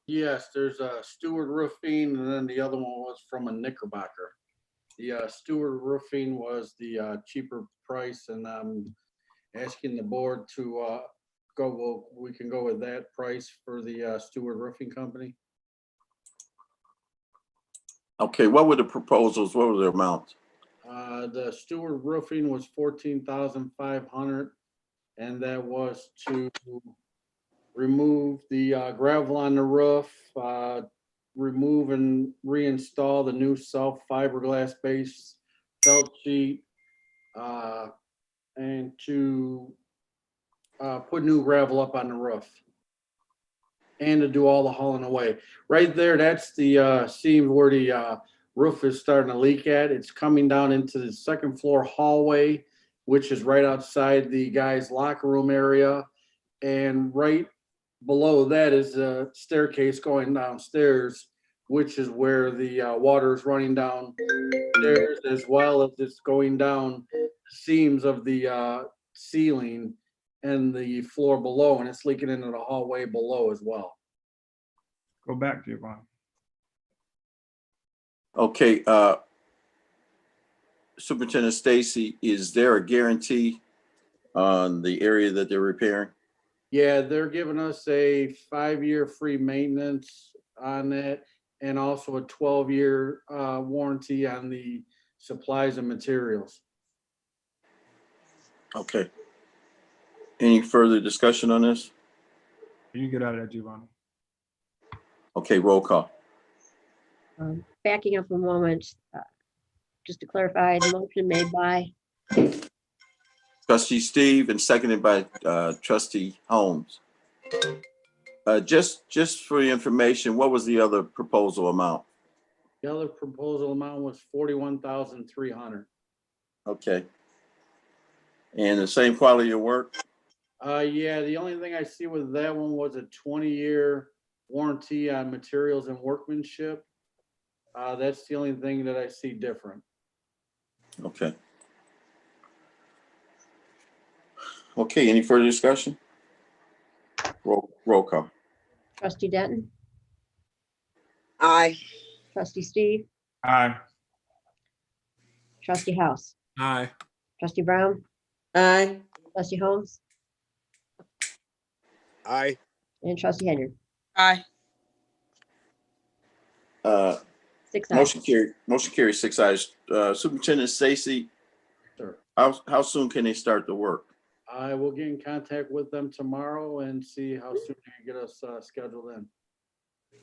Yes, there's a Stewart Roofing, and then the other one was from a Knickerbocker. The Stewart Roofing was the cheaper price, and I'm asking the board to we can go with that price for the Stewart Roofing Company. Okay, what were the proposals? What were the amounts? The Stewart Roofing was $14,500, and that was to remove the gravel on the roof, remove and reinstall the new self fiberglass base felt sheet, and to put new gravel up on the roof, and to do all the hauling away. Right there, that's the seam where the roof is starting to leak at. It's coming down into the second floor hallway, which is right outside the guys' locker room area. And right below that is a staircase going downstairs, which is where the water is running down stairs, as well as it's going down the seams of the ceiling and the floor below, and it's leaking into the hallway below as well. Go back, Giovanni. Okay, Superintendent Stacy, is there a guarantee on the area that they're repairing? Yeah, they're giving us a 5-year free maintenance on it, and also a 12-year warranty on the supplies and materials. Okay. Any further discussion on this? You get out of that, Giovanni. Okay, roll call. Backing up a moment, just to clarify, the motion made by Trustee Steve and seconded by trustee Holmes. Just for your information, what was the other proposal amount? The other proposal amount was $41,300. Okay. And the same quality of work? Yeah, the only thing I see with that one was a 20-year warranty on materials and workmanship. That's the only thing that I see different. Okay. Okay, any further discussion? Roll call. Trustee Denton, Aye. Trustee Steve, Aye. Trustee House, Aye. Trustee Brown, Aye. Trustee Holmes, Aye. and Trustee Henry. Aye. 6 ayes. Motion carried 6 ayes. Superintendent Stacy, Sure. how soon can they start the work? I will get in contact with them tomorrow and see how soon they can get us scheduled in.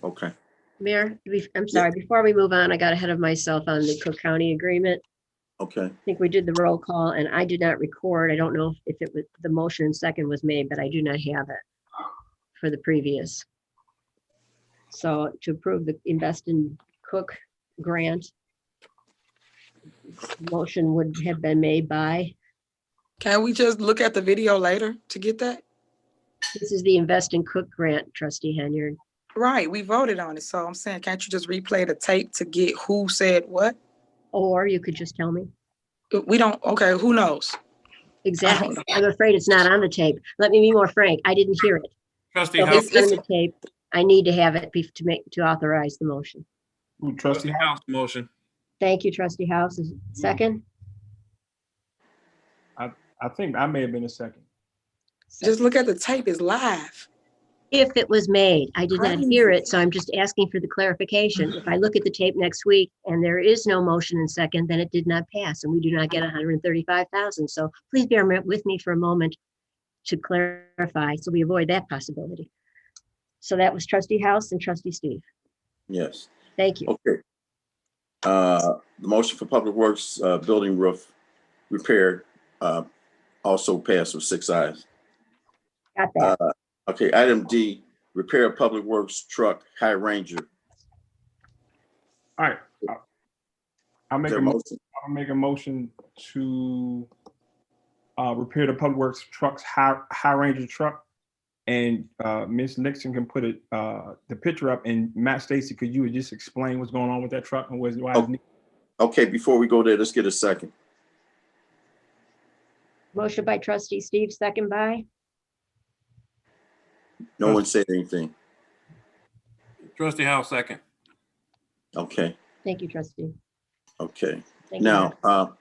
Okay. Mayor, I'm sorry, before we move on, I got ahead of myself on the Cook County agreement. Okay. I think we did the roll call and I did not record. I don't know if it was the motion and second was made, but I do not have it for the previous. So to approve the Invest in Cook grant, motion would have been made by, Can we just look at the video later to get that? this is the Invest in Cook grant, Trustee Henyard. Right, we voted on it. So I'm saying, can't you just replay the tape to get who said what? Or you could just tell me. We don't, okay, who knows? Exactly. I'm afraid it's not on the tape. Let me be more frank. I didn't hear it. Trustee So if House, it's on the tape, I need to have it to authorize the motion. Ooh, Trustee Trustee House motion. Thank you, Trustee House. Is it second? I think I may have been a second. Just look at the tape, it's live. If it was made, I did not hear it, so I'm just asking for the clarification. If I look at the tape next week and there is no motion and second, then it did not pass and we do not get 135,000. So please bear with me for a moment to clarify so we avoid that possibility. So that was Trustee House and Trustee Steve. Yes. Thank you. Okay. The motion for Public Works building roof repair also passed with 6 ayes. Got that. Okay, item D, repair of Public Works truck High Ranger. All right. I'll Is make there a a motion. motion? I'll make a motion to repair the public works truck's high Ranger truck. And Ms. Nixon can put the picture up. And Matt Stacy, could you just explain what's going on with that truck and why it's needed? Okay, before we go there, let's get a second. Motion by trustee Steve, second by No one said anything. Trustee Howe, second. Okay, thank you, trustee. okay. Thank you, Now,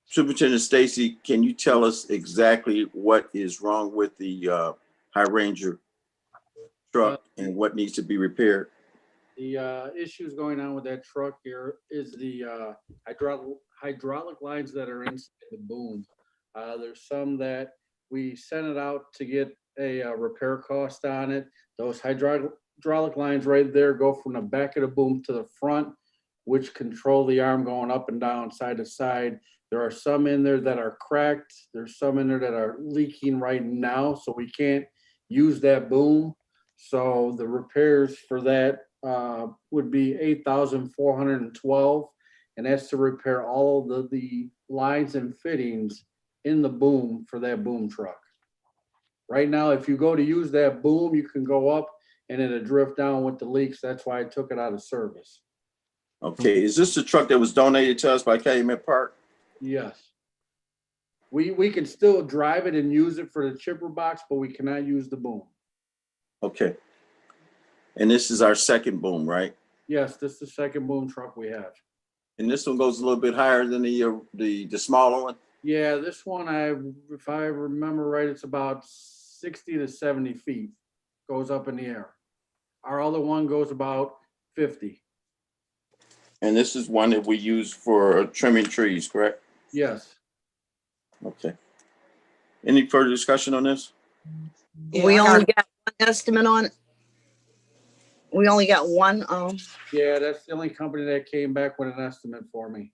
Superintendent Stacy, can you tell us exactly what is wrong with the High Ranger truck and what needs to be repaired? The issues going on with that truck here is the hydraulic lines that are inside the boom. There's some that we sent it out to get a repair cost on it. Those hydraulic lines right there go from the back of the boom to the front, which control the arm going up and down, side to side. There are some in there that are cracked. There's some in there that are leaking right now, so we can't use that boom. So the repairs for that would be $8,412, and that's to repair all of the lines and fittings in the boom for that boom truck. Right now, if you go to use that boom, you can go up and it'll drift down with the leaks. That's why I took it out of service. Okay, is this the truck that was donated to us by Calumet Park? Yes. We can still drive it and use it for the chipper box, but we cannot use the boom. Okay. And this is our second boom, right? Yes, this is the second boom truck we have. And this one goes a little bit higher than the smaller one? Yeah, this one, if I remember right, it's about 60 to 70 feet, goes up in the air. Our other one goes about 50. And this is one that we use for trimming trees, correct? Yes. Okay. Any further discussion on this? We only got one estimate on it. We only got one. Yeah, that's the only company that came back with an estimate for me.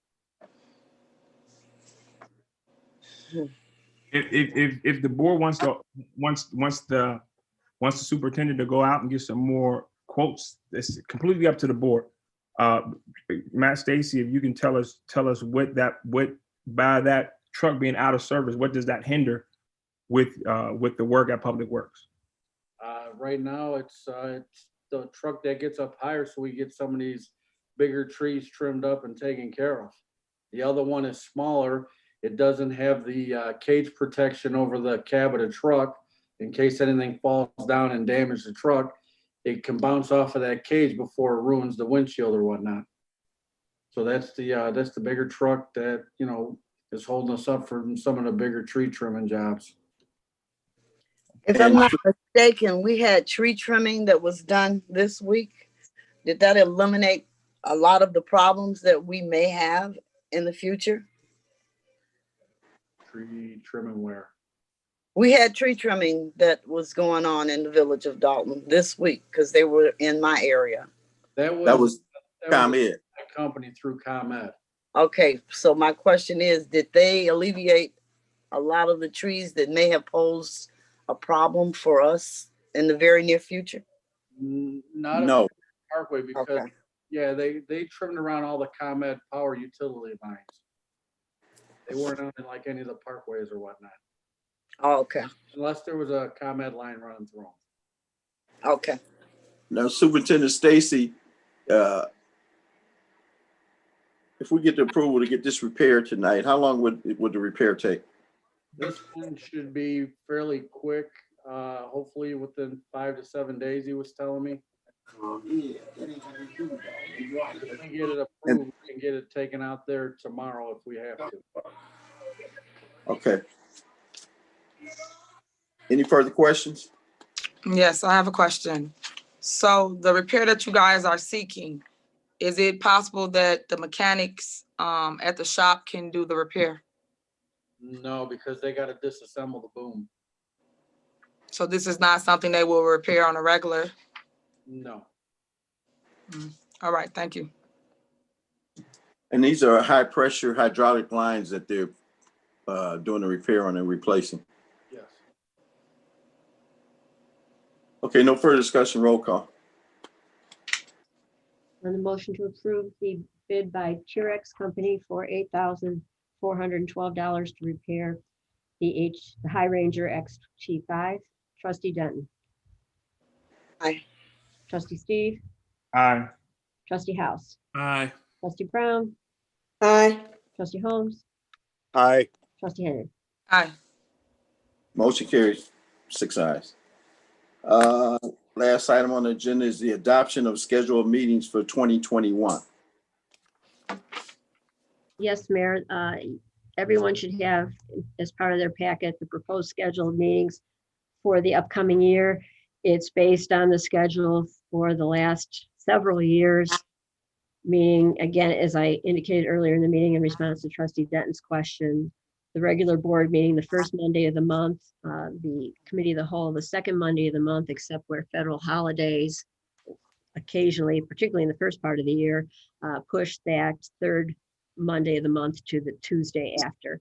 If the board wants the superintendent to go out and get some more quotes, it's completely up to the board. Matt Stacy, if you can tell us what by that truck being out of service, what does that hinder with the work at Public Works? Right now, it's the truck that gets up higher, so we get some of these bigger trees trimmed up and taken care of. The other one is smaller. It doesn't have the cage protection over the cab of the truck in case anything falls down and damages the truck. It can bounce off of that cage before it ruins the windshield or whatnot. So that's the bigger truck that, you know, is holding us up from some of the bigger tree trimming jobs. If I'm not mistaken, we had tree trimming that was done this week. Did that eliminate a lot of the problems that we may have in the future? Tree trimming where? We had tree trimming that was going on in the village of Dalton this week because they were in my area. That was Comet. a company through Comet. Okay, so my question is, did they alleviate a lot of the trees that may have posed a problem for us in the very near future? Not No. a Parkway because yeah, they trimmed around all the Comet power utility lines. They weren't on like any of the parkways or whatnot. Oh, okay. Unless there was a Comet line running through them. Okay. Now, Superintendent Stacy, if we get the approval to get this repaired tonight, how long would the repair take? This one should be fairly quick. Hopefully within 5 to 7 days, he was telling me. If we get it approved, we can get it taken out there tomorrow if we have to. Okay. Any further questions? Yes, I have a question. So the repair that you guys are seeking, is it possible that the mechanics at the shop can do the repair? No, because they got to disassemble the boom. So this is not something they will repair on a regular? No. All right, thank you. And these are high pressure hydraulic lines that they're doing the repair on and replacing. Yes. Okay, no further discussion, roll call. On the motion to approve the bid by Chirex Company for $412 to repair the High Ranger XT5. Trustee Denton. Aye. Trustee Steve. Aye. Trustee House. Aye. Trustee Brown. Aye. Trustee Holmes. Aye. Trustee Henry. Aye. Motion carries, 6 ayes. Last item on the agenda is the adoption of schedule of meetings for 2021. Yes, Mayor. Everyone should have, as part of their packet, the proposed schedule of meetings for the upcoming year. It's based on the schedule for the last several years. Meaning, again, as I indicated earlier in the meeting in response to Trustee Denton's question, the regular board meeting the first Monday of the month, the committee of the whole the second Monday of the month, except where federal holidays occasionally, particularly in the first part of the year, push that third Monday of the month to the Tuesday after.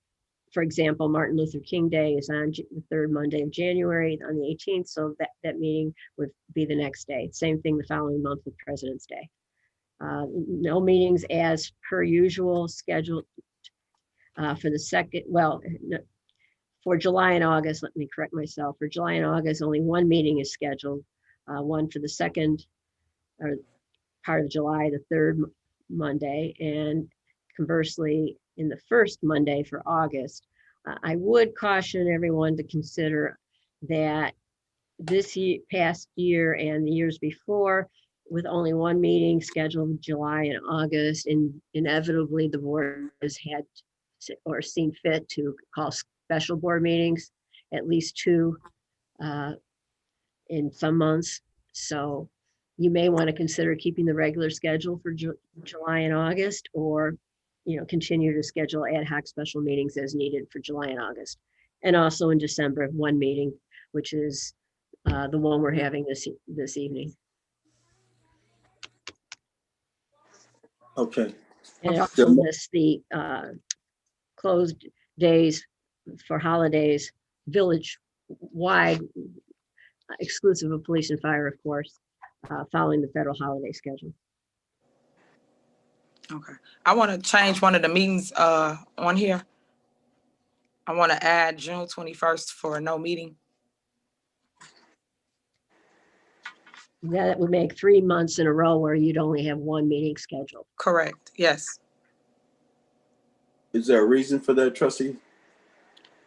For example, Martin Luther King Day is on the third Monday of January on the 18th, so that meeting would be the next day. Same thing the following month with President's Day. No meetings as per usual scheduled for the second, well, no, for July and August, let me correct myself. For July and August, only one meeting is scheduled, one for the second or part of July, the third Monday, and conversely, in the first Monday for August. I would caution everyone to consider that this past year and the years before, with only one meeting scheduled in July and August, and inevitably the board has had or seen fit to call special board meetings, at least 2 in some months. So you may want to consider keeping the regular schedule for July and August, or continue to schedule ad hoc special meetings as needed for July and August. And also in December, one meeting, which is the one we're having this evening. Okay. And it also lists the closed days for holidays, village-wide, exclusive of police and fire, of course, following the federal holiday schedule. Okay. I want to change one of the meetings on here. I want to add June 21st for no meeting. That would make 3 months in a row where you'd only have one meeting scheduled. Correct. Yes. Is there a reason for that, Trustee?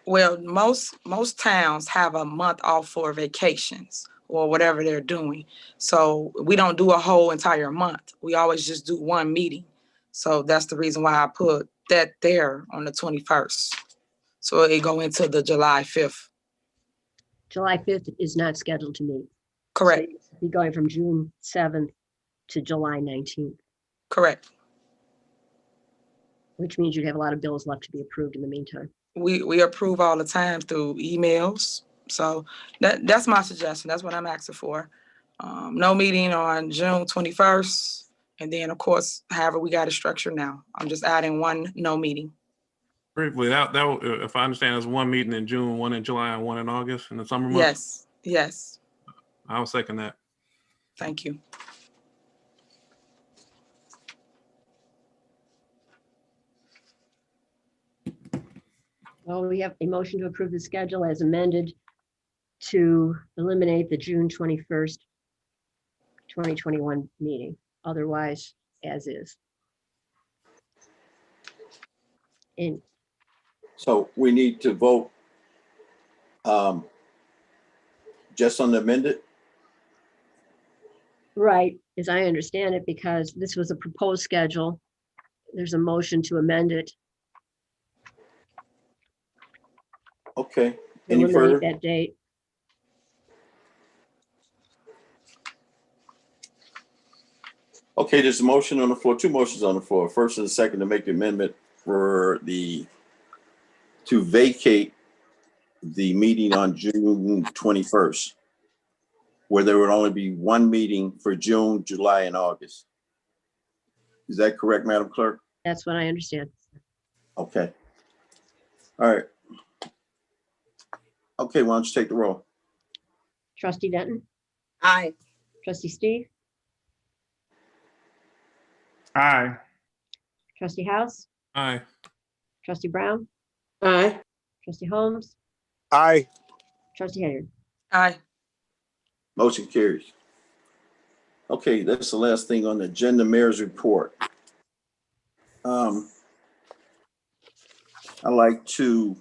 Well, most towns have a month off for vacations or whatever they're doing. So we don't do a whole entire month. We always just do one meeting. So that's the reason why I put that there on the 21st. So it go into the July 5th. July 5th is not scheduled to meet. Correct. So you'd be going from June 7th to July 19th. Correct. Which means you'd have a lot of bills left to be approved in the meantime. We approve all the time through emails. So that's my suggestion. That's what I'm asking for. No meeting on June 21st. And then, of course, however we got it structured now. I'm just adding one no meeting. Briefly, that if I understand, there's one meeting in June, one in July, and one in August in the summer months? Yes. I'll second that. Thank you. Well, we have a motion to approve the schedule as amended to eliminate the June 21st, 2021 meeting, otherwise as is. And So we need to vote just on the amended? right, as I understand it, because this was a proposed schedule, there's a motion to amend it. Okay, any Eliminate further? that date. Okay, there's a motion on the floor, 2 motions on the floor. First and second to make the amendment to vacate the meeting on June 21st, where there would only be one meeting for June, July, and August. Is that correct, Madam Clerk? That's what I understand. Okay. All right. Okay, why don't you take the roll? Trustee Denton, Aye. Trustee Steve, Aye. Trustee House, Aye. Trustee Brown, Aye. Trustee Holmes, Aye. Trustee Henyard. Aye. Motion carries. Okay, that's the last thing on the agenda, mayor's report. I'd like to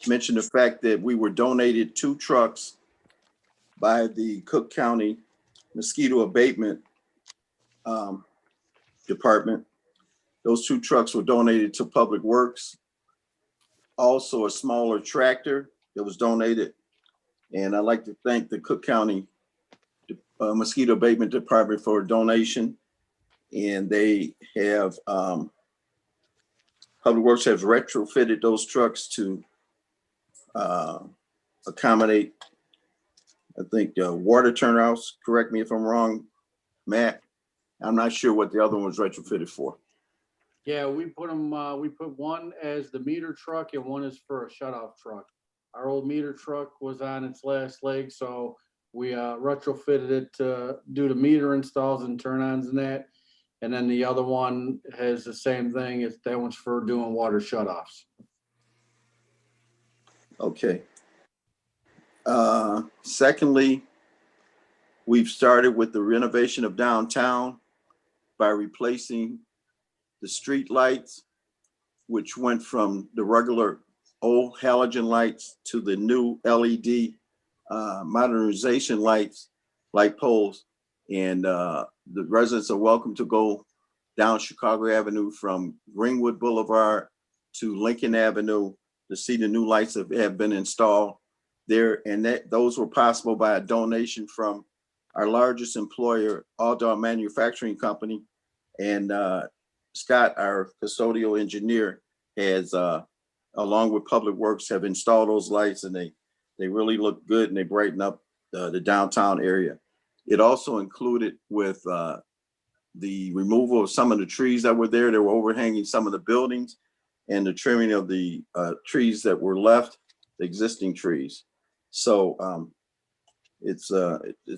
mention the fact that we were donated 2 trucks by the Cook County Mosquito Abatement Department. Those 2 trucks were donated to Public Works. Also a smaller tractor that was donated. And I'd like to thank the Cook County Mosquito Abatement Department for a donation. And they have, Public Works has retrofitted those trucks to accommodate, I think, water turnouts. Correct me if I'm wrong, Matt. I'm not sure what the other one was retrofitted for. Yeah, we put them, we put one as the meter truck and one is for a shut-off truck. Our old meter truck was on its last leg, so we retrofitted it to do the meter installs and turn-ons and that. And then the other one has the same thing. That one's for doing water shutoffs. Okay. Secondly, we've started with the renovation of downtown by replacing the street lights, which went from the regular old halogen lights to the new LED modernization lights, light poles. And the residents are welcome to go down Chicago Avenue from Greenwood Boulevard to Lincoln Avenue to see the new lights that have been installed there. And those were possible by a donation from our largest employer, Audit Manufacturing Company. And Scott, our custodial engineer, has, along with Public Works, have installed those lights, and they really look good and they brighten up the downtown area. It also included with the removal of some of the trees that were there. They were overhanging some of the buildings, and the trimming of the trees that were left, the existing trees. So it's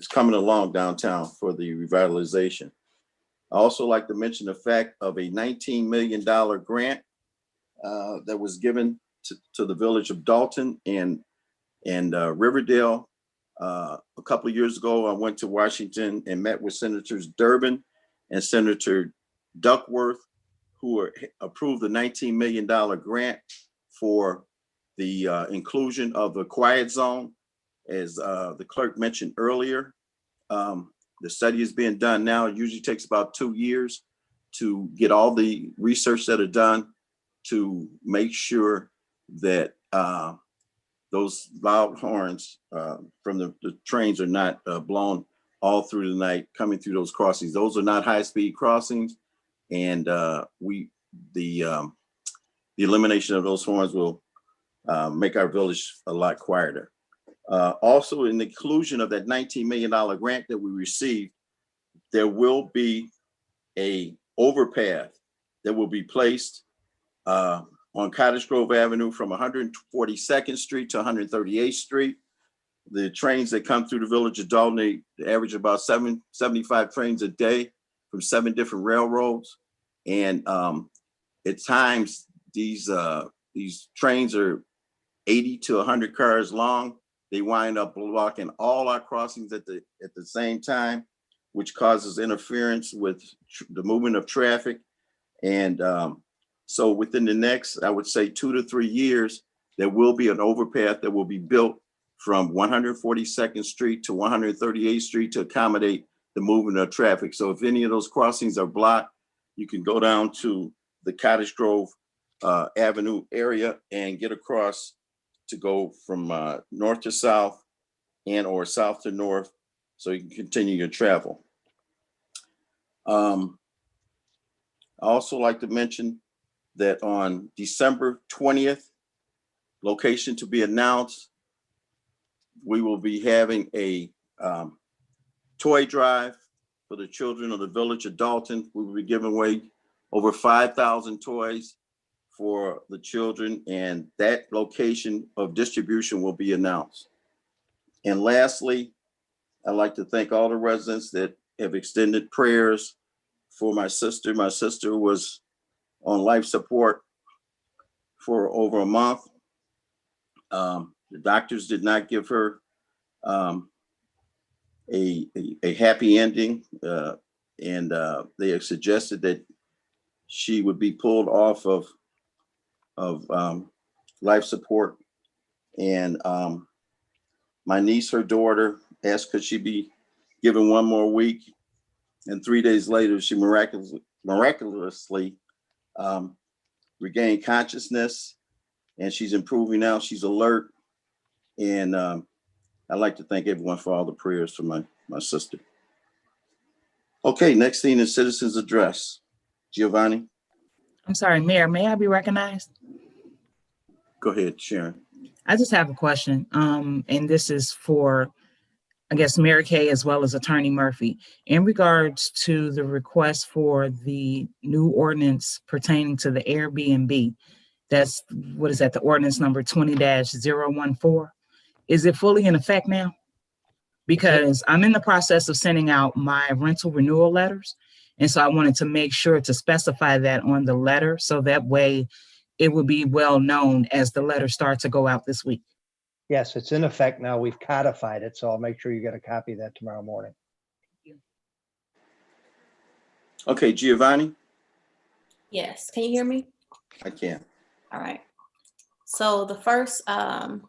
coming along downtown for the revitalization. I also like to mention the fact of a $19 million grant that was given to the village of Dalton and Riverdale. A couple of years ago, I went to Washington and met with Senators Durbin and Senator Duckworth, who approved the $19 million grant for the inclusion of the quiet zone. As the clerk mentioned earlier, the study is being done now. It usually takes about 2 years to get all the research that are done to make sure that those loud horns from the trains are not blown all through the night coming through those crossings. Those are not high-speed crossings, and the elimination of those horns will make our village a lot quieter. Also, in the inclusion of that $19 million grant that we received, there will be a overpath that will be placed on Cottage Grove Avenue from 142nd Street to 138th Street. The trains that come through the village of Dalton, they average about 75 trains a day from 7 different railroads. And at times, these trains are 80 to 100 cars long. They wind up blocking all our crossings at the same time, which causes interference with the movement of traffic. And so within the next, I would say 2 to 3 years, there will be an overpath that will be built from 142nd Street to 138th Street to accommodate the movement of traffic. So if any of those crossings are blocked, you can go down to the Cottage Grove Avenue area and get across to go from north to south and or south to north, so you can continue your travel. I also like to mention that on December 20th, location to be announced, we will be having a toy drive for the children of the village of Dalton. We will be giving away over 5,000 toys for the children, and that location of distribution will be announced. And lastly, I'd like to thank all the residents that have extended prayers for my sister. My sister was on life support for over a month. The doctors did not give her a happy ending, and they have suggested that she would be pulled off of life support. And my niece, her daughter, asked could she be given one more week, and 3 days later she miraculously regained consciousness, and she's improving now. She's alert, and I'd like to thank everyone for all the prayers for my sister. Okay, next thing is citizens address. Giovanni. I'm sorry, Mayor, may I be recognized? Go ahead, Sharon. I just have a question, and this is for, I guess, Mary Kay as well as Attorney Murphy. In regards to the request for the new ordinance pertaining to the Airbnb, that's, what is that, the ordinance number 20-014? Is it fully in effect now? Because I'm in the process of sending out my rental renewal letters. And so I wanted to make sure to specify that on the letter, so that way it would be well known as the letters start to go out this week. Yes, it's in effect now. We've codified it, so I'll make sure you get a copy of that tomorrow morning. Okay, Giovanni. Yes, can you hear me? I can. All right. So the first, the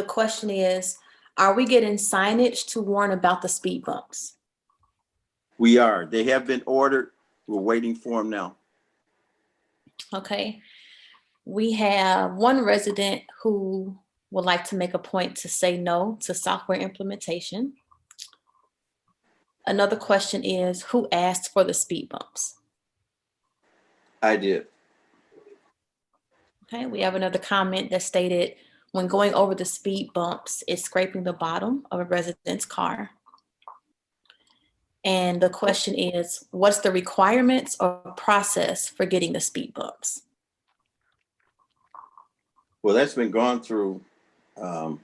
question is, are we getting signage to warn about the speed bumps? We are. They have been ordered. We're waiting for them now. Okay. We have one resident who would like to make a point to say no to software implementation. Another question is, who asked for the speed bumps? I did. Okay, we have another comment that stated, when going over the speed bumps, it's scraping the bottom of a resident's car. And the question is, what's the requirements or process for getting the speed bumps? Well, that's been gone through, and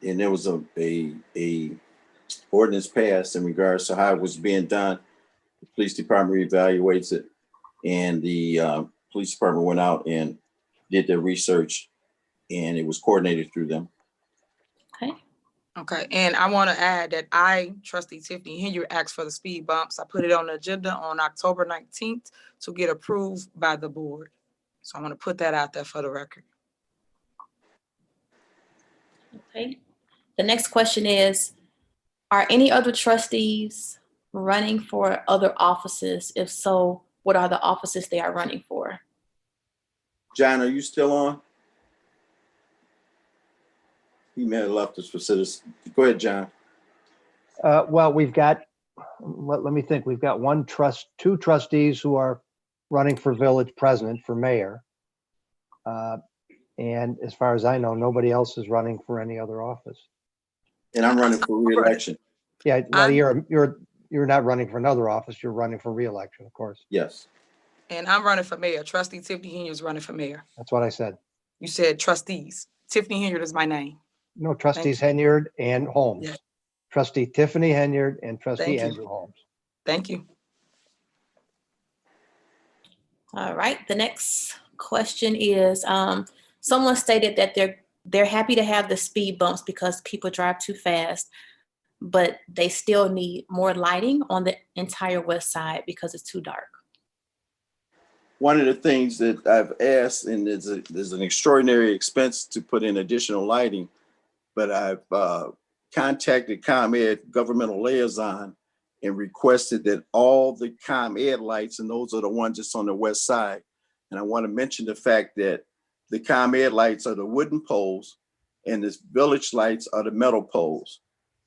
there was a ordinance passed in regards to how it was being done. The police department evaluates it, and the police department went out and did their research, and it was coordinated through them. Okay. Okay, and I want to add that I, Trustee Tiffany Henry, asked for the speed bumps. I put it on the agenda on October 19th to get approved by the board. So I want to put that out there for the record. Okay. The next question is, are any other trustees running for other offices? If so, what are the offices they are running for? John, are you still on? He may have left us for citizens. Go ahead, John. Well, we've got, let me think, we've got two trustees who are running for village president, for mayor. And as far as I know, nobody else is running for any other office. And I'm running for re-election. Yeah, well, you're not running for another office, you're running for re-election, of course. Yes. And I'm running for mayor. Trustee Tiffany Henry is running for mayor. That's what I said. You said trustees. Tiffany Henry is my name. No, trustees Henyard and Holmes. Yeah. Trustee Tiffany Henyard and trustee Thank you. Andrew Holmes. Thank you. All right, the next question is, someone stated that they're happy to have the speed bumps because people drive too fast, but they still need more lighting on the entire west side because it's too dark. One of the things that I've asked, and there's an extraordinary expense to put in additional lighting, but I've contacted ComEd governmental liaison and requested that all the ComEd lights, and those are the ones that's on the west side. And I want to mention the fact that the ComEd lights are the wooden poles and the village lights are the metal poles.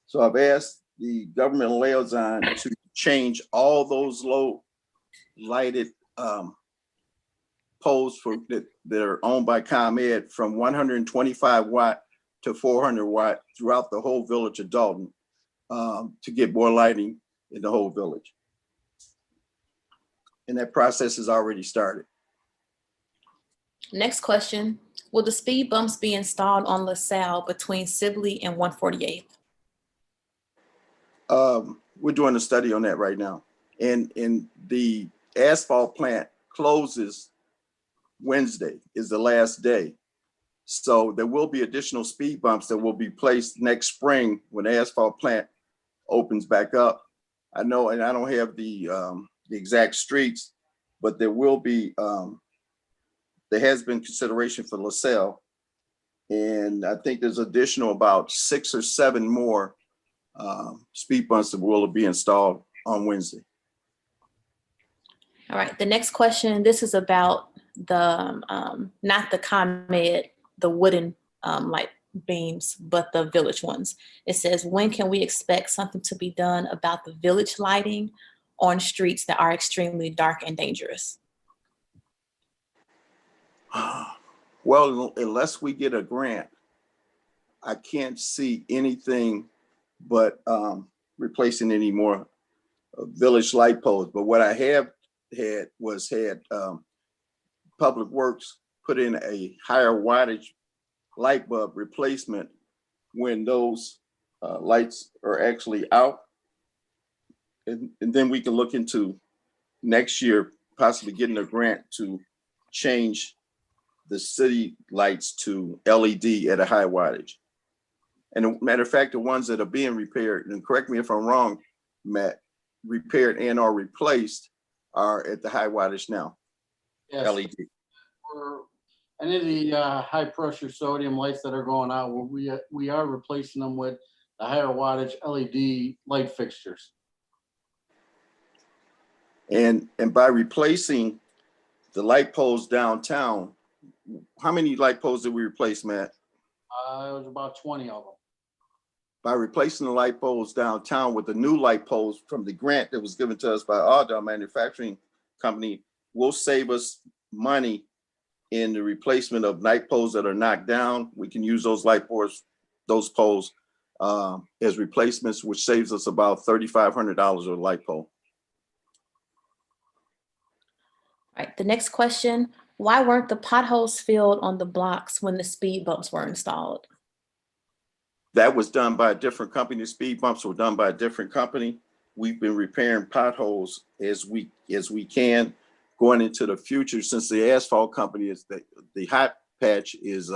So I've asked the governmental liaison to change all those low lighted poles that are owned by ComEd from 125 watt to 400 watt throughout the whole village of Dalton to get more lighting in the whole village. And that process has already started. Next question, will the speed bumps be installed on Lasalle between Sibley and 148th? We're doing a study on that right now. And the asphalt plant closes Wednesday, is the last day. So there will be additional speed bumps that will be placed next spring when the asphalt plant opens back up. I know, and I don't have the exact streets, but there will be, there has been consideration for Lasalle. And I think there's additional about 6 or 7 more speed bumps that will be installed on Wednesday. All right, the next question, this is about the, not the ComEd, the wooden light beams, but the village ones. It says, when can we expect something to be done about the village lighting on streets that are extremely dark and dangerous? Well, unless we get a grant, I can't see anything but replacing any more village light poles. But what I have had Public Works put in a higher wattage light bulb replacement when those lights are actually out. And then we can look into next year, possibly getting a grant to change the city lights to LED at a high wattage. And a matter of fact, the ones that are being repaired, and correct me if I'm wrong, Matt, repaired and or replaced are at the high wattage now, Yes. LED. For any of the high pressure sodium lights that are going out, we are replacing them with the higher wattage LED light fixtures. And by replacing the light poles downtown, how many light poles did we replace, Matt? It was about 20 of them. By replacing the light poles downtown with the new light poles from the grant that was given to us by Audit Manufacturing Company, will save us money in the replacement of light poles that are knocked down. We can use those light poles, those poles as replacements, which saves us about $3,500 a light pole. All right, the next question, why weren't the potholes filled on the blocks when the speed bumps were installed? That was done by a different company. The speed bumps were done by a different company. We've been repairing potholes as we can going into the future, since the asphalt company is the hot patch is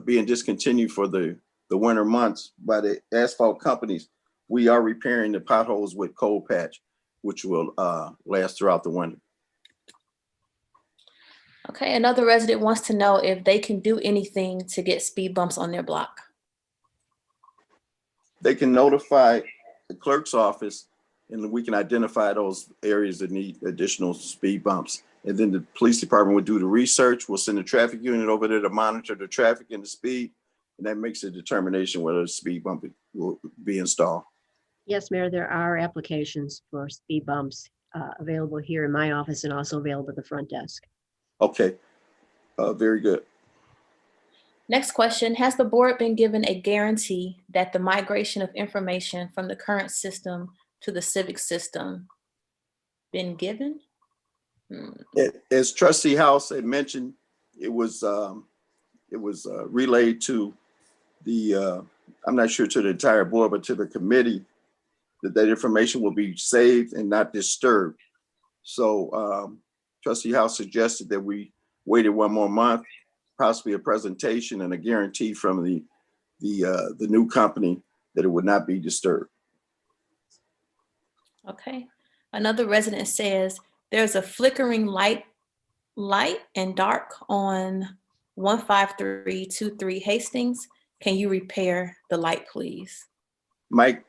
being discontinued for the winter months by the asphalt companies. We are repairing the potholes with cold patch, which will last throughout the winter. Okay, another resident wants to know if they can do anything to get speed bumps on their block. They can notify the clerk's office and we can identify those areas that need additional speed bumps. And then the police department would do the research. We'll send a traffic unit over there to monitor the traffic and the speed. And that makes a determination whether a speed bump will be installed. Yes, Mayor, there are applications for speed bumps available here in my office and also available at the front desk. Okay, very good. Next question, has the board been given a guarantee that the migration of information from the current system to the Civic system been given? As Trustee House had mentioned, it was relayed to the, I'm not sure to the entire board, but to the committee, that information will be saved and not disturbed. So Trustee House suggested that we waited 1 more month, possibly a presentation and a guarantee from the new company that it would not be disturbed. Okay. Another resident says there's a flickering light and dark on 15323 Hastings. Can you repair the light, please? Mike,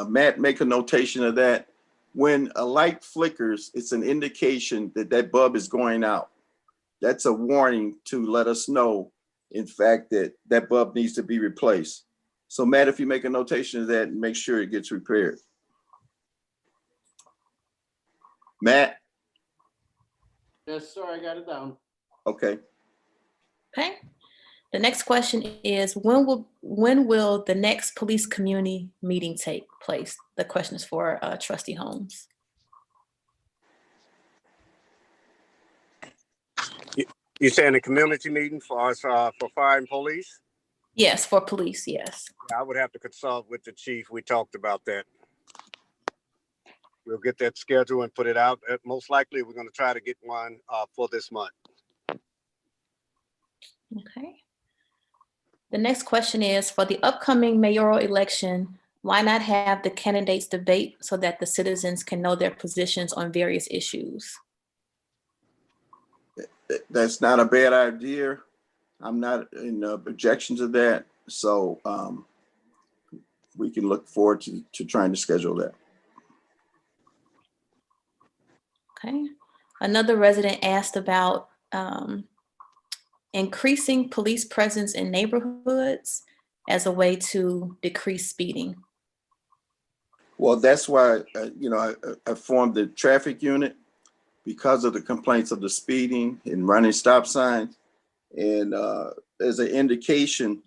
Matt, make a notation of that. When a light flickers, it's an indication that that bulb is going out. That's a warning to let us know, in fact, that that bulb needs to be replaced. So Matt, if you make a notation of that, and make sure it gets repaired. Matt? Yes, sir, I got it down. Okay. Okay. The next question is, when will the next police community meeting take place? The question is for Trustee Holmes. You saying a community meeting for us for fire and police? Yes, for police, yes. Yeah, I would have to consult with the chief. We talked about that. we'll get that schedule and put it out. Most likely, we're going to try to get one for this month. Okay. The next question is, for the upcoming mayoral election, why not have the candidates debate so that the citizens can know their positions on various issues? That's not a bad idea. I'm not in objection to that. So we can look forward to trying to schedule that. Okay. Another resident asked about increasing police presence in neighborhoods as a way to decrease speeding. Well, that's why, I formed the traffic unit because of the complaints of the speeding and running stop signs. And as an indication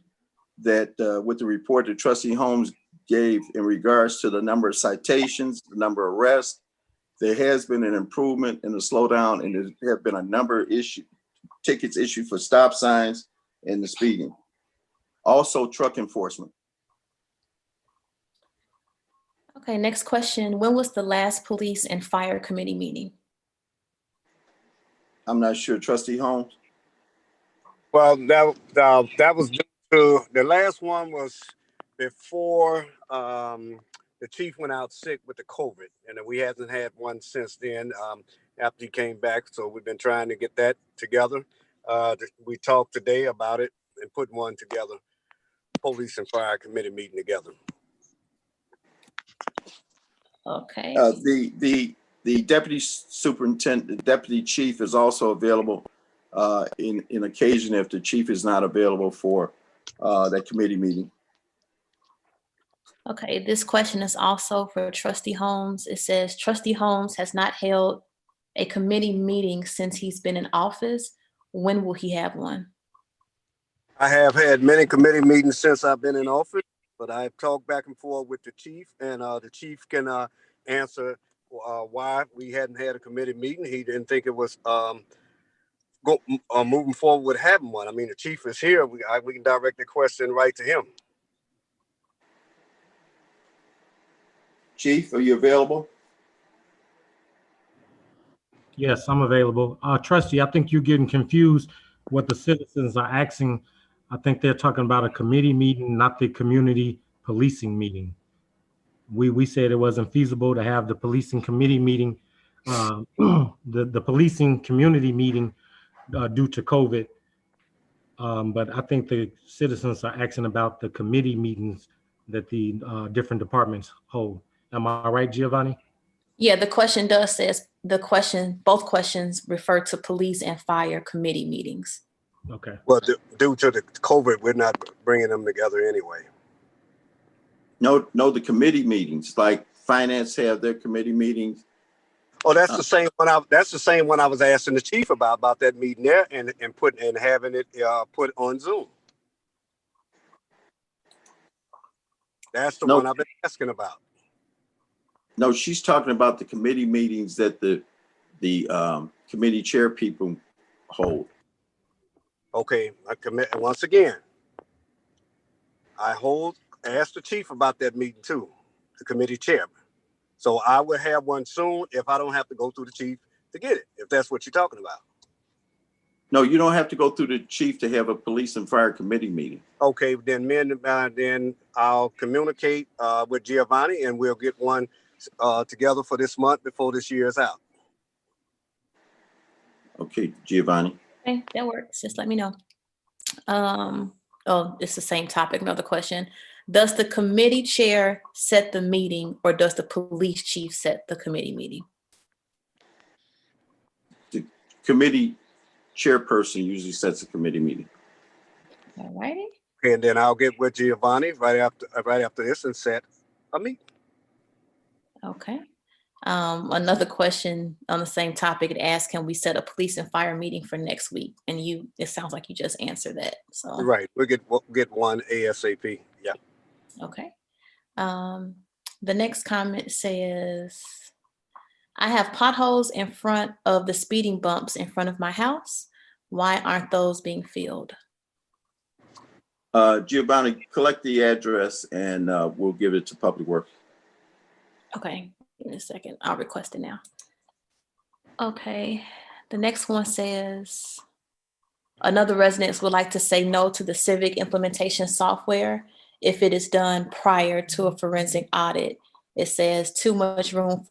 that with the report that Trustee Holmes gave in regards to the number of citations, the number of arrests, there has been an improvement in the slowdown, and there have been a number of tickets issued for stop signs and the speeding. Also truck enforcement. Okay, next question. When was the last police and fire committee meeting? I'm not sure, Trustee Holmes. Well, that was due to, the last one was before the chief went out sick with the COVID, and we hasn't had one since then after he came back. So we've been trying to get that together. We talked today about it and putting one together, police and fire committee meeting together. Okay. The deputy superintendent, the deputy chief is also available in occasion if the chief is not available for that committee meeting. Okay, this question is also for Trustee Holmes. It says, Trustee Holmes has not held a committee meeting since he's been in office. When will he have one? I have had many committee meetings since I've been in office, but I've talked back and forth with the chief, and the chief can answer why we hadn't had a committee meeting. He didn't think it was moving forward with having one. I mean, the chief is here. We can direct the question right to him. Chief, are you available? Yes, I'm available. Trustee, I think you're getting confused what the citizens are asking. I think they're talking about a committee meeting, not the community policing meeting. We said it wasn't feasible to have the policing committee meeting, the policing community meeting due to COVID. But I think the citizens are asking about the committee meetings that the different departments hold. Am I right, Giovanni? Yeah, the question does says both questions refer to police and fire committee meetings. Okay. Well, due to the COVID, we're not bringing them together anyway. No, the committee meetings, like finance have their committee meetings. Oh, that's the same one. That's the same one I was asking the chief about that meeting there, and having it put on Zoom. That's the one I've been asking about. No, she's talking about the committee meetings that the committee chair people hold. Okay, I commit once again. I asked the chief about that meeting too, the committee chairman. So I will have one soon if I don't have to go through the chief to get it, if that's what you're talking about. No, you don't have to go through the chief to have a police and fire committee meeting. Okay, then I'll communicate with Giovanni, and we'll get one together for this month before this year is out. Okay, Giovanni. Okay, that works. Just let me know. Oh, it's the same topic, another question. Does the committee chair set the meeting, or does the police chief set the committee meeting? The committee chairperson usually sets a committee meeting. All righty. And then I'll get with Giovanni right after this and set a meeting. Okay. Another question on the same topic, it asks, can we set a police and fire meeting for next week? And it sounds like you just answered that. So right, we'll get one ASAP. Yeah. Okay. The next comment says, I have potholes in front of the speeding bumps in front of my house. Why aren't those being filled? Giovanni, collect the address and we'll give it to Public Works. Okay. Give me a second. I'll request it now. Okay. The next one says, another residents would like to say no to the Civic implementation software if it is done prior to a forensic audit. It says too much room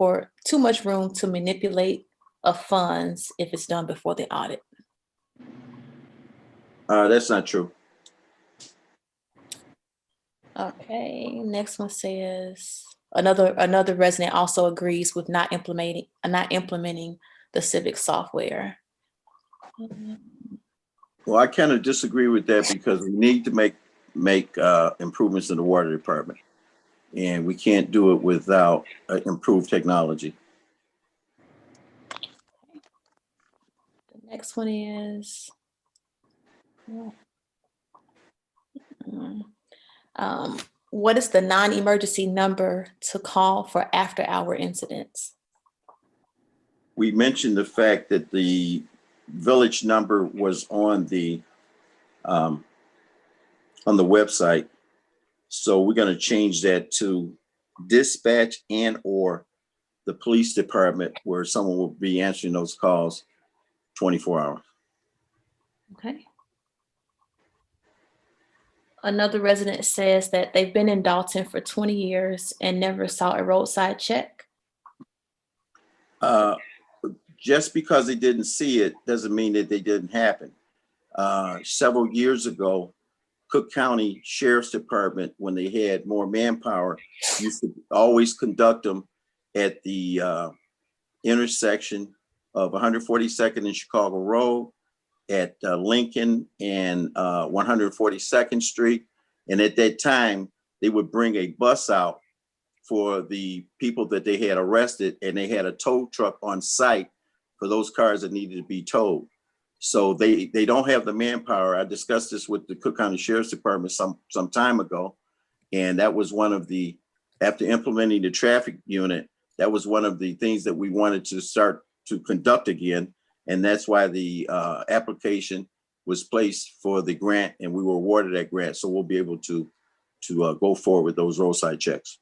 to manipulate of funds if it's done before the audit. That's not true. Okay, next one says another resident also agrees with not implementing the Civic software. Well, I kind of disagree with that because we need to make improvements in the water department, and we can't do it without improved technology. The next one is what is the non-emergency number to call for after-hour incidents? We mentioned the fact that the village number was on the website. So we're going to change that to dispatch and or the police department, where someone will be answering those calls 24 hours. Okay. Another resident says that they've been in Dalton for 20 years and never saw a roadside check. Just because they didn't see it doesn't mean that they didn't happen. Several years ago, Cook County Sheriff's Department, when they had more manpower, used to always conduct them at the intersection of 142nd and Chicago Road, at Lincoln and 142nd Street. And at that time, they would bring a bus out for the people that they had arrested, and they had a tow truck on site for those cars that needed to be towed. So they don't have the manpower. I discussed this with the Cook County Sheriff's Department some time ago, and that was one of the, after implementing the traffic unit, that was one of the things that we wanted to start to conduct again. And that's why the application was placed for the grant, and we were awarded that grant. So we'll be able to go forward with those roadside checks.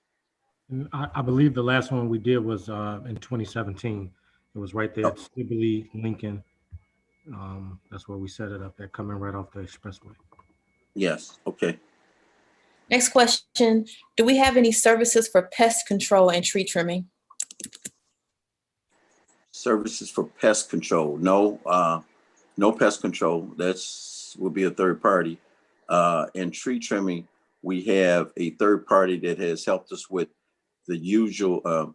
I believe the last one we did was in 2017. It was right there at Sibley, Lincoln. That's where we set it up. They're coming right off the expressway. Yes. Okay. Next question. Do we have any services for pest control and tree trimming? Services for pest control. No, no pest control. Will be a third party. And tree trimming, we have a third party that has helped us with the usual,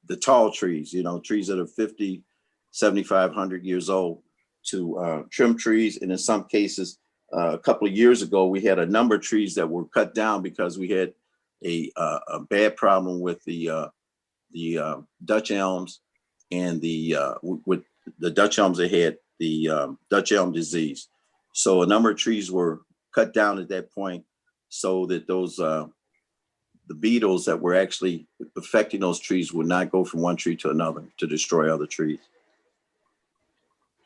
the tall trees, trees that are 50, 75, 100 years old, to trim trees. And in some cases, a couple of years ago, we had a number of trees that were cut down because we had a bad problem with the Dutch elms, and with the Dutch elms, they had the Dutch elm disease. So a number of trees were cut down at that point, so that those the beetles that were actually affecting those trees would not go from one tree to another to destroy other trees.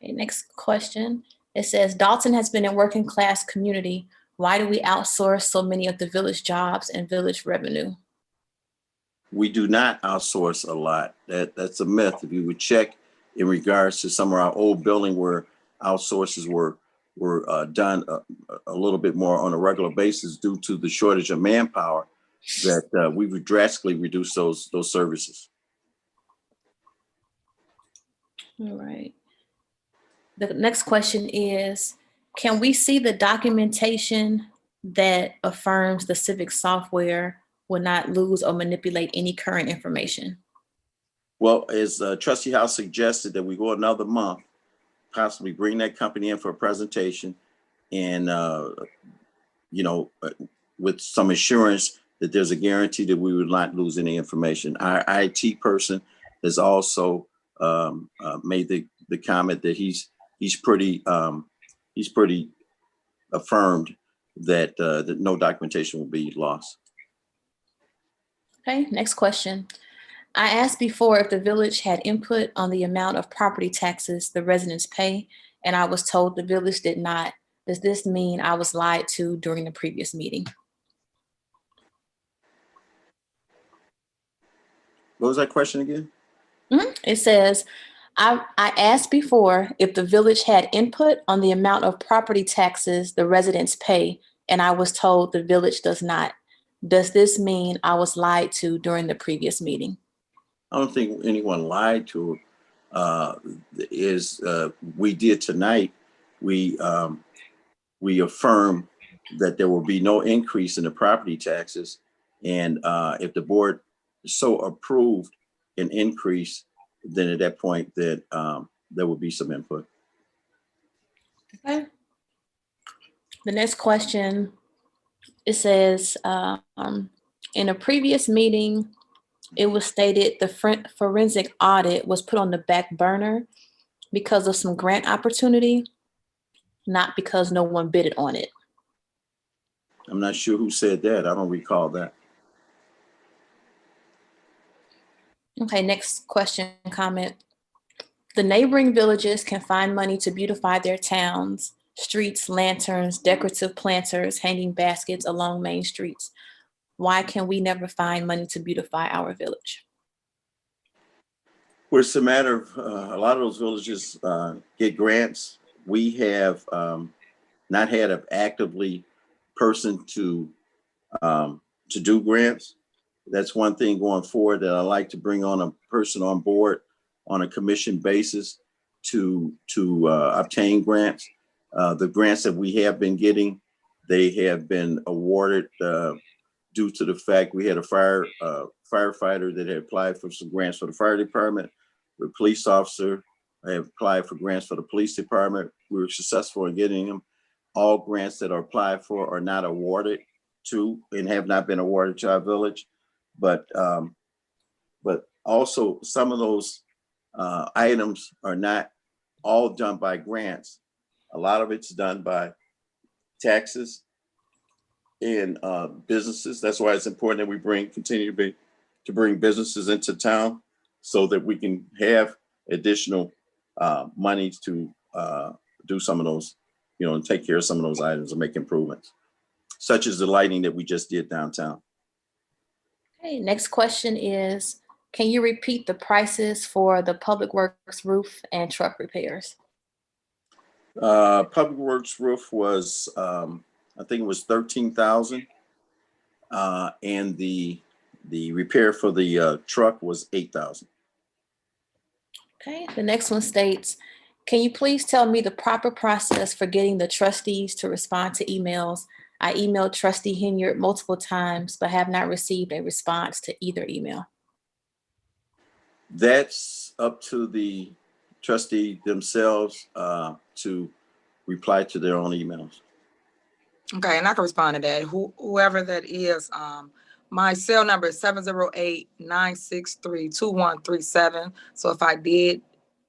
Okay, next question. It says, Dalton has been a working class community. Why do we outsource so many of the village jobs and village revenue? We do not outsource a lot. That's a myth. If you would check in regards to some of our old building where outsources were done a little bit more on a regular basis due to the shortage of manpower, that we would drastically reduce those services. All right. The next question is, can we see the documentation that affirms the Civic software will not lose or manipulate any current information? Well, as Trustee House suggested, that we go another month, possibly bring that company in for a presentation, and with some assurance that there's a guarantee that we would not lose any information. Our IT person has also made the comment that he's pretty affirmed that that no documentation will be lost. Okay, next question. I asked before if the village had input on the amount of property taxes the residents pay, and I was told the village did not. Does this mean I was lied to during the previous meeting? What was that question again? It says, I asked before if the village had input on the amount of property taxes the residents pay, and I was told the village does not. Does this mean I was lied to during the previous meeting? I don't think anyone lied to we did tonight. We affirmed that there will be no increase in the property taxes. And if the board so approved an increase, then at that point that there will be some input. Okay. The next question, it says, in a previous meeting, it was stated the forensic audit was put on the back burner because of some grant opportunity, not because no one bid on it. I'm not sure who said that. I don't recall that. Okay, next question, comment. The neighboring villages can find money to beautify their towns, streets, lanterns, decorative planters, hanging baskets along main streets. Why can we never find money to beautify our village? Well, it's a matter of a lot of those villages get grants. We have not had an actively person to do grants. That's one thing going forward that I like to bring on a person on board on a commission basis to obtain grants. The grants that we have been getting, they have been awarded due to the fact we had a firefighter that had applied for some grants for the fire department. The police officer had applied for grants for the police department. We were successful in getting them. All grants that are applied for are not awarded to and have not been awarded to our village. But also some of those items are not all done by grants. A lot of it's done by taxes and businesses. That's why it's important that we continue to bring businesses into town so that we can have additional monies to do some of those, and take care of some of those items and make improvements, such as the lighting that we just did downtown. Okay, next question is, can you repeat the prices for the Public Works roof and truck repairs? Public Works roof was, I think it was $13,000. And the repair for the truck was $8,000. Okay, the next one states, can you please tell me the proper process for getting the trustees to respond to emails? I emailed Trustee Henyard multiple times, but have not received a response to either email. That's up to the trustee themselves to reply to their own emails. Okay, and I can respond to that. Whoever that is, my cell number is 708-963-2137. So if I did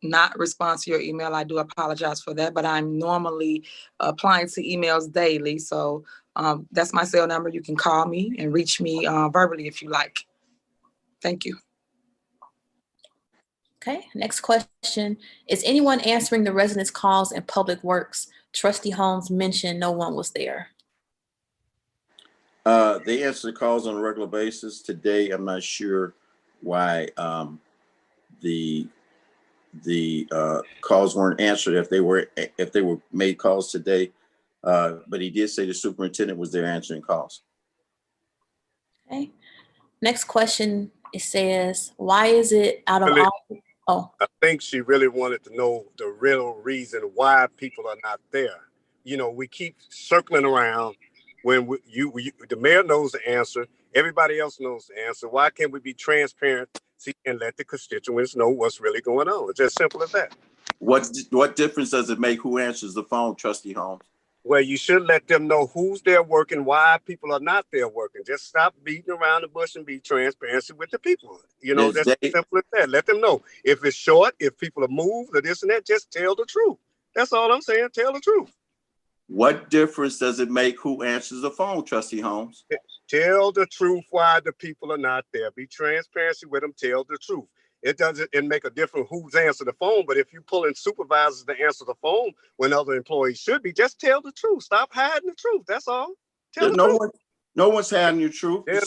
not respond to your email, I do apologize for that, but I'm normally applying to emails daily. So that's my cell number. You can call me and reach me verbally if you like. Thank you. Okay, next question. Is anyone answering the residents' calls in Public Works? Trustee Holmes mentioned no one was there. They answer the calls on a regular basis. Today, I'm not sure why the calls weren't answered if they were made calls today. But he did say the superintendent was there answering calls. Okay. Next question, it says, why is it out of all? Oh, I think she really wanted to know the real reason why people are not there. We keep circling around when the mayor knows the answer. Everybody else knows the answer. Why can't we be transparent and let the constituents know what's really going on? It's as simple as that. What difference does it make who answers the phone, Trustee Holmes? Well, you should let them know who's there working, why people are not there working. Just stop beating around the bush and be transparent with the people. That's as simple as that. Let them know. If it's short, if people are moved or this and that, just tell the truth. That's all I'm saying. Tell the truth. What difference does it make who answers the phone, Trustee Holmes? Tell the truth why the people are not there. Be transparent with them. Tell the truth. It doesn't make a difference who's answering the phone, but if you pull in supervisors to answer the phone when other employees should be, just tell the truth. Stop hiding the truth. That's all. Tell the truth. No one's hiding your truth. The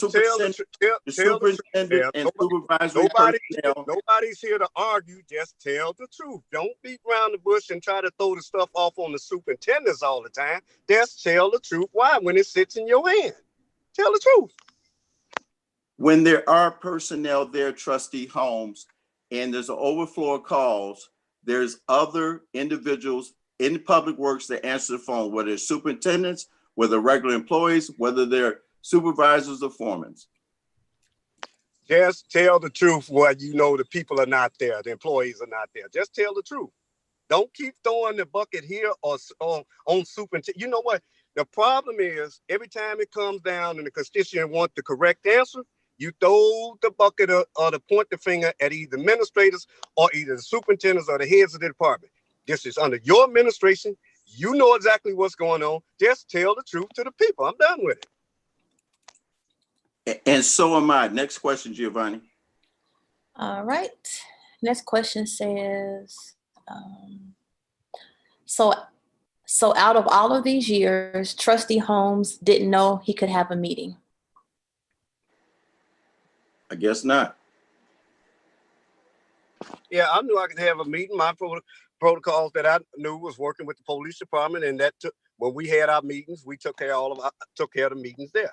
Tell the superintendent and supervisory personnel. Nobody's here to argue. Just tell the truth. Don't beat around the bush and try to throw the stuff off on the superintendents all the time. Just tell the truth. Why? When it sits in your hand. Tell the truth. When there are personnel there, Trustee Holmes, and there's an overflow of calls, there's other individuals in public works that answer the phone, whether it's superintendents, whether regular employees, whether they're supervisors or foremen. Just tell the truth where you know the people are not there, the employees are not there. Just tell the truth. Don't keep throwing the bucket here or on superintendent. You know what? The problem is every time it comes down and the constituent want the correct answer, you throw the bucket or the point the finger at either administrators or either the superintendents or the heads of the department. This is under your administration. You know exactly what's going on. Just tell the truth to the people. I'm done with it. And so am I. Next question, Giovanni. All right. Next question says, so out of all of these years, Trustee Holmes didn't know he could have a meeting. I guess not. Yeah, I knew I could have a meeting. My protocols that I knew was working with the police department, and that took, when we had our meetings, we took care of the meetings there.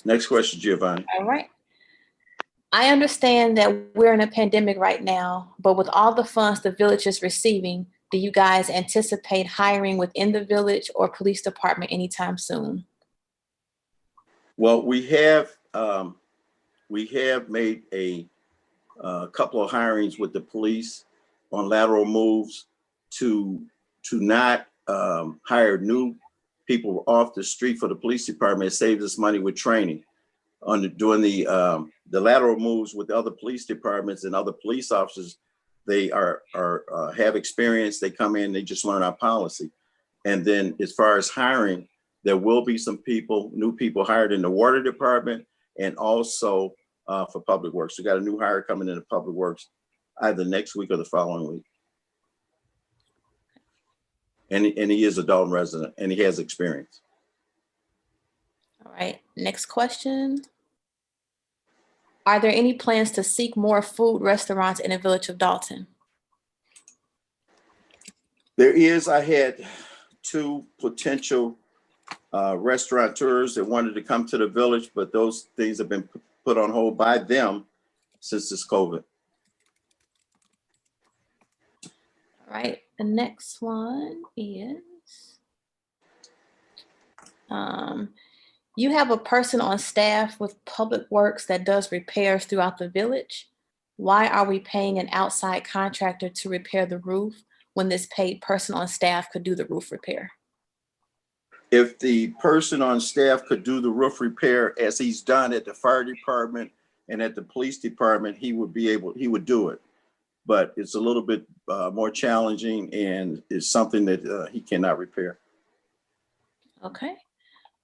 Next question, Giovanni. All right. I understand that we're in a pandemic right now, but with all the funds the village is receiving, do you guys anticipate hiring within the village or police department anytime soon? Well, we have made a couple of hirings with the police on lateral moves to not hire new people off the street for the police department. It saves us money with training. Doing the lateral moves with the other police departments and other police officers, they have experience. They come in, they just learn our policy. And then as far as hiring, there will be some new people hired in the water department and also for public works. We got a new hire coming into public works either next week or the following week. And he is a Dalton resident and he has experience. All right, next question. Are there any plans to seek more food restaurants in the village of Dalton? There is. I had 2 potential restaurateurs that wanted to come to the village, but those things have been put on hold by them since this COVID. All right, the next one is, you have a person on staff with public works that does repairs throughout the village. Why are we paying an outside contractor to repair the roof when this paid person on staff could do the roof repair? If the person on staff could do the roof repair as he's done at the fire department and at the police department, he would do it. But it's a little bit more challenging and it's something that he cannot repair. Okay.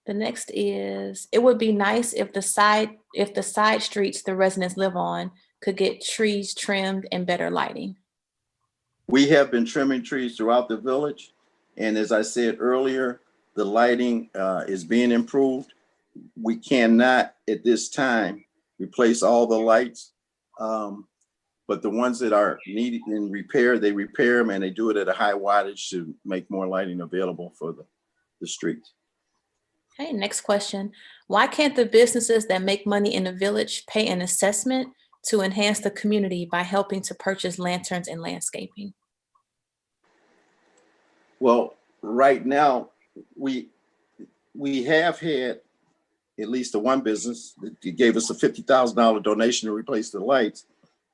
The next is, it would be nice if the side streets the residents live on could get trees trimmed and better lighting. We have been trimming trees throughout the village. And as I said earlier, the lighting is being improved. We cannot at this time replace all the lights, but the ones that are needed in repair, they repair them and they do it at a high wattage to make more lighting available for the streets. Okay, next question. Why can't the businesses that make money in the village pay an assessment to enhance the community by helping to purchase lanterns and landscaping? Well, right now, we have had at least the one business that gave us a $50,000 donation to replace the lights.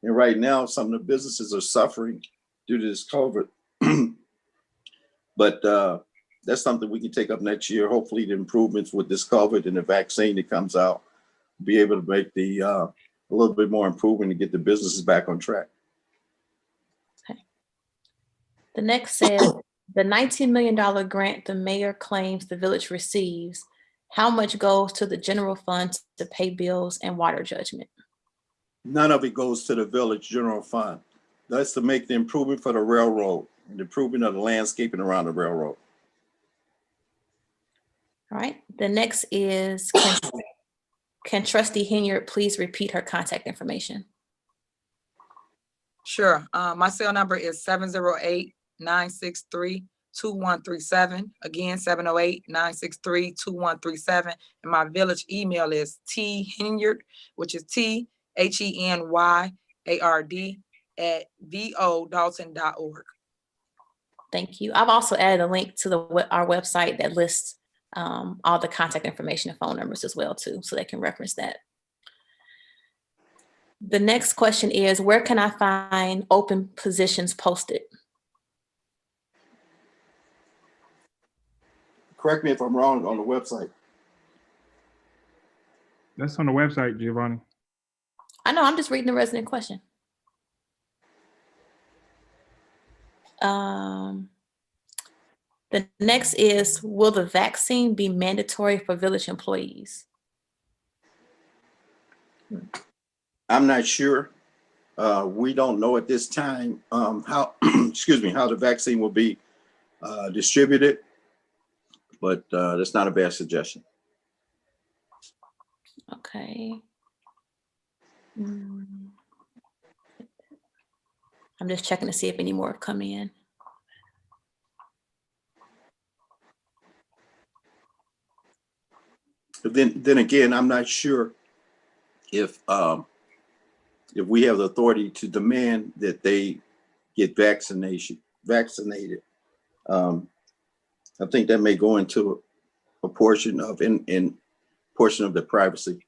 And right now, some of the businesses are suffering due to this COVID. But that's something we can take up next year. Hopefully the improvements with this COVID and the vaccine that comes out, be able to make a little bit more improvement to get the businesses back on track. Okay. The next says, the $19 million grant the mayor claims the village receives, how much goes to the general fund to pay bills and water judgment? None of it goes to the village general fund. That's to make the improvement for the railroad and the improvement of the landscaping around the railroad. All right, the next is, can Trustee Henyard please repeat her contact information? Sure. My cell number is 708-963-2137. Again, 708-963-2137. And my village email isthenyard, which is THENYARD@vodalton.org. Thank you. I've also added a link to our website that lists all the contact information and phone numbers as well too, so they can reference that. The next question is, where can I find open positions posted? Correct me if I'm wrong, on the website. That's on the website, Giovanni. I know, I'm just reading the resident question. The next is, will the vaccine be mandatory for village employees? I'm not sure. We don't know at this time how, excuse me, how the vaccine will be distributed, but that's not a bad suggestion. Okay. I'm just checking to see if any more have come in. But then again, I'm not sure if we have the authority to demand that they get vaccinated. I think that may go into a portion of portion of the privacy.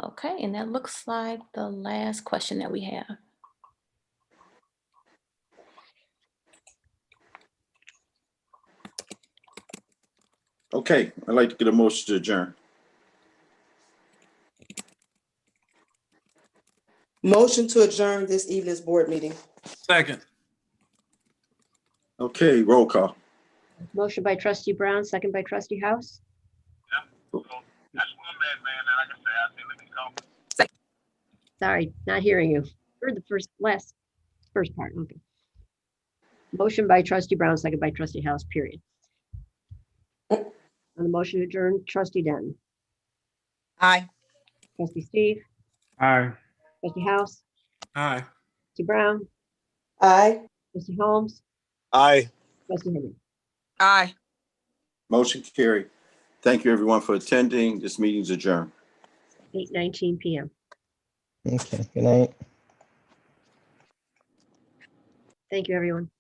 Okay, and that looks like the last question that we have. Okay, I'd like to get a motion to adjourn. Motion to adjourn this evening's board meeting. Second. Okay, roll call. Motion by Trustee Brown, second by Trustee House. Sorry, not hearing you. Heard the first part. Okay. Motion by Trustee Brown, second by Trustee House, period. On the motion to adjourn, Trustee Denton. Aye. Trustee Steve. Aye. Trustee House. Aye. Trustee Brown. Aye. Trustee Holmes. Aye. Trustee Henry. Aye. Motion carried. Thank you, everyone, for attending. This meeting's adjourned. 8:19 p.m. Okay, good night. Thank you, everyone.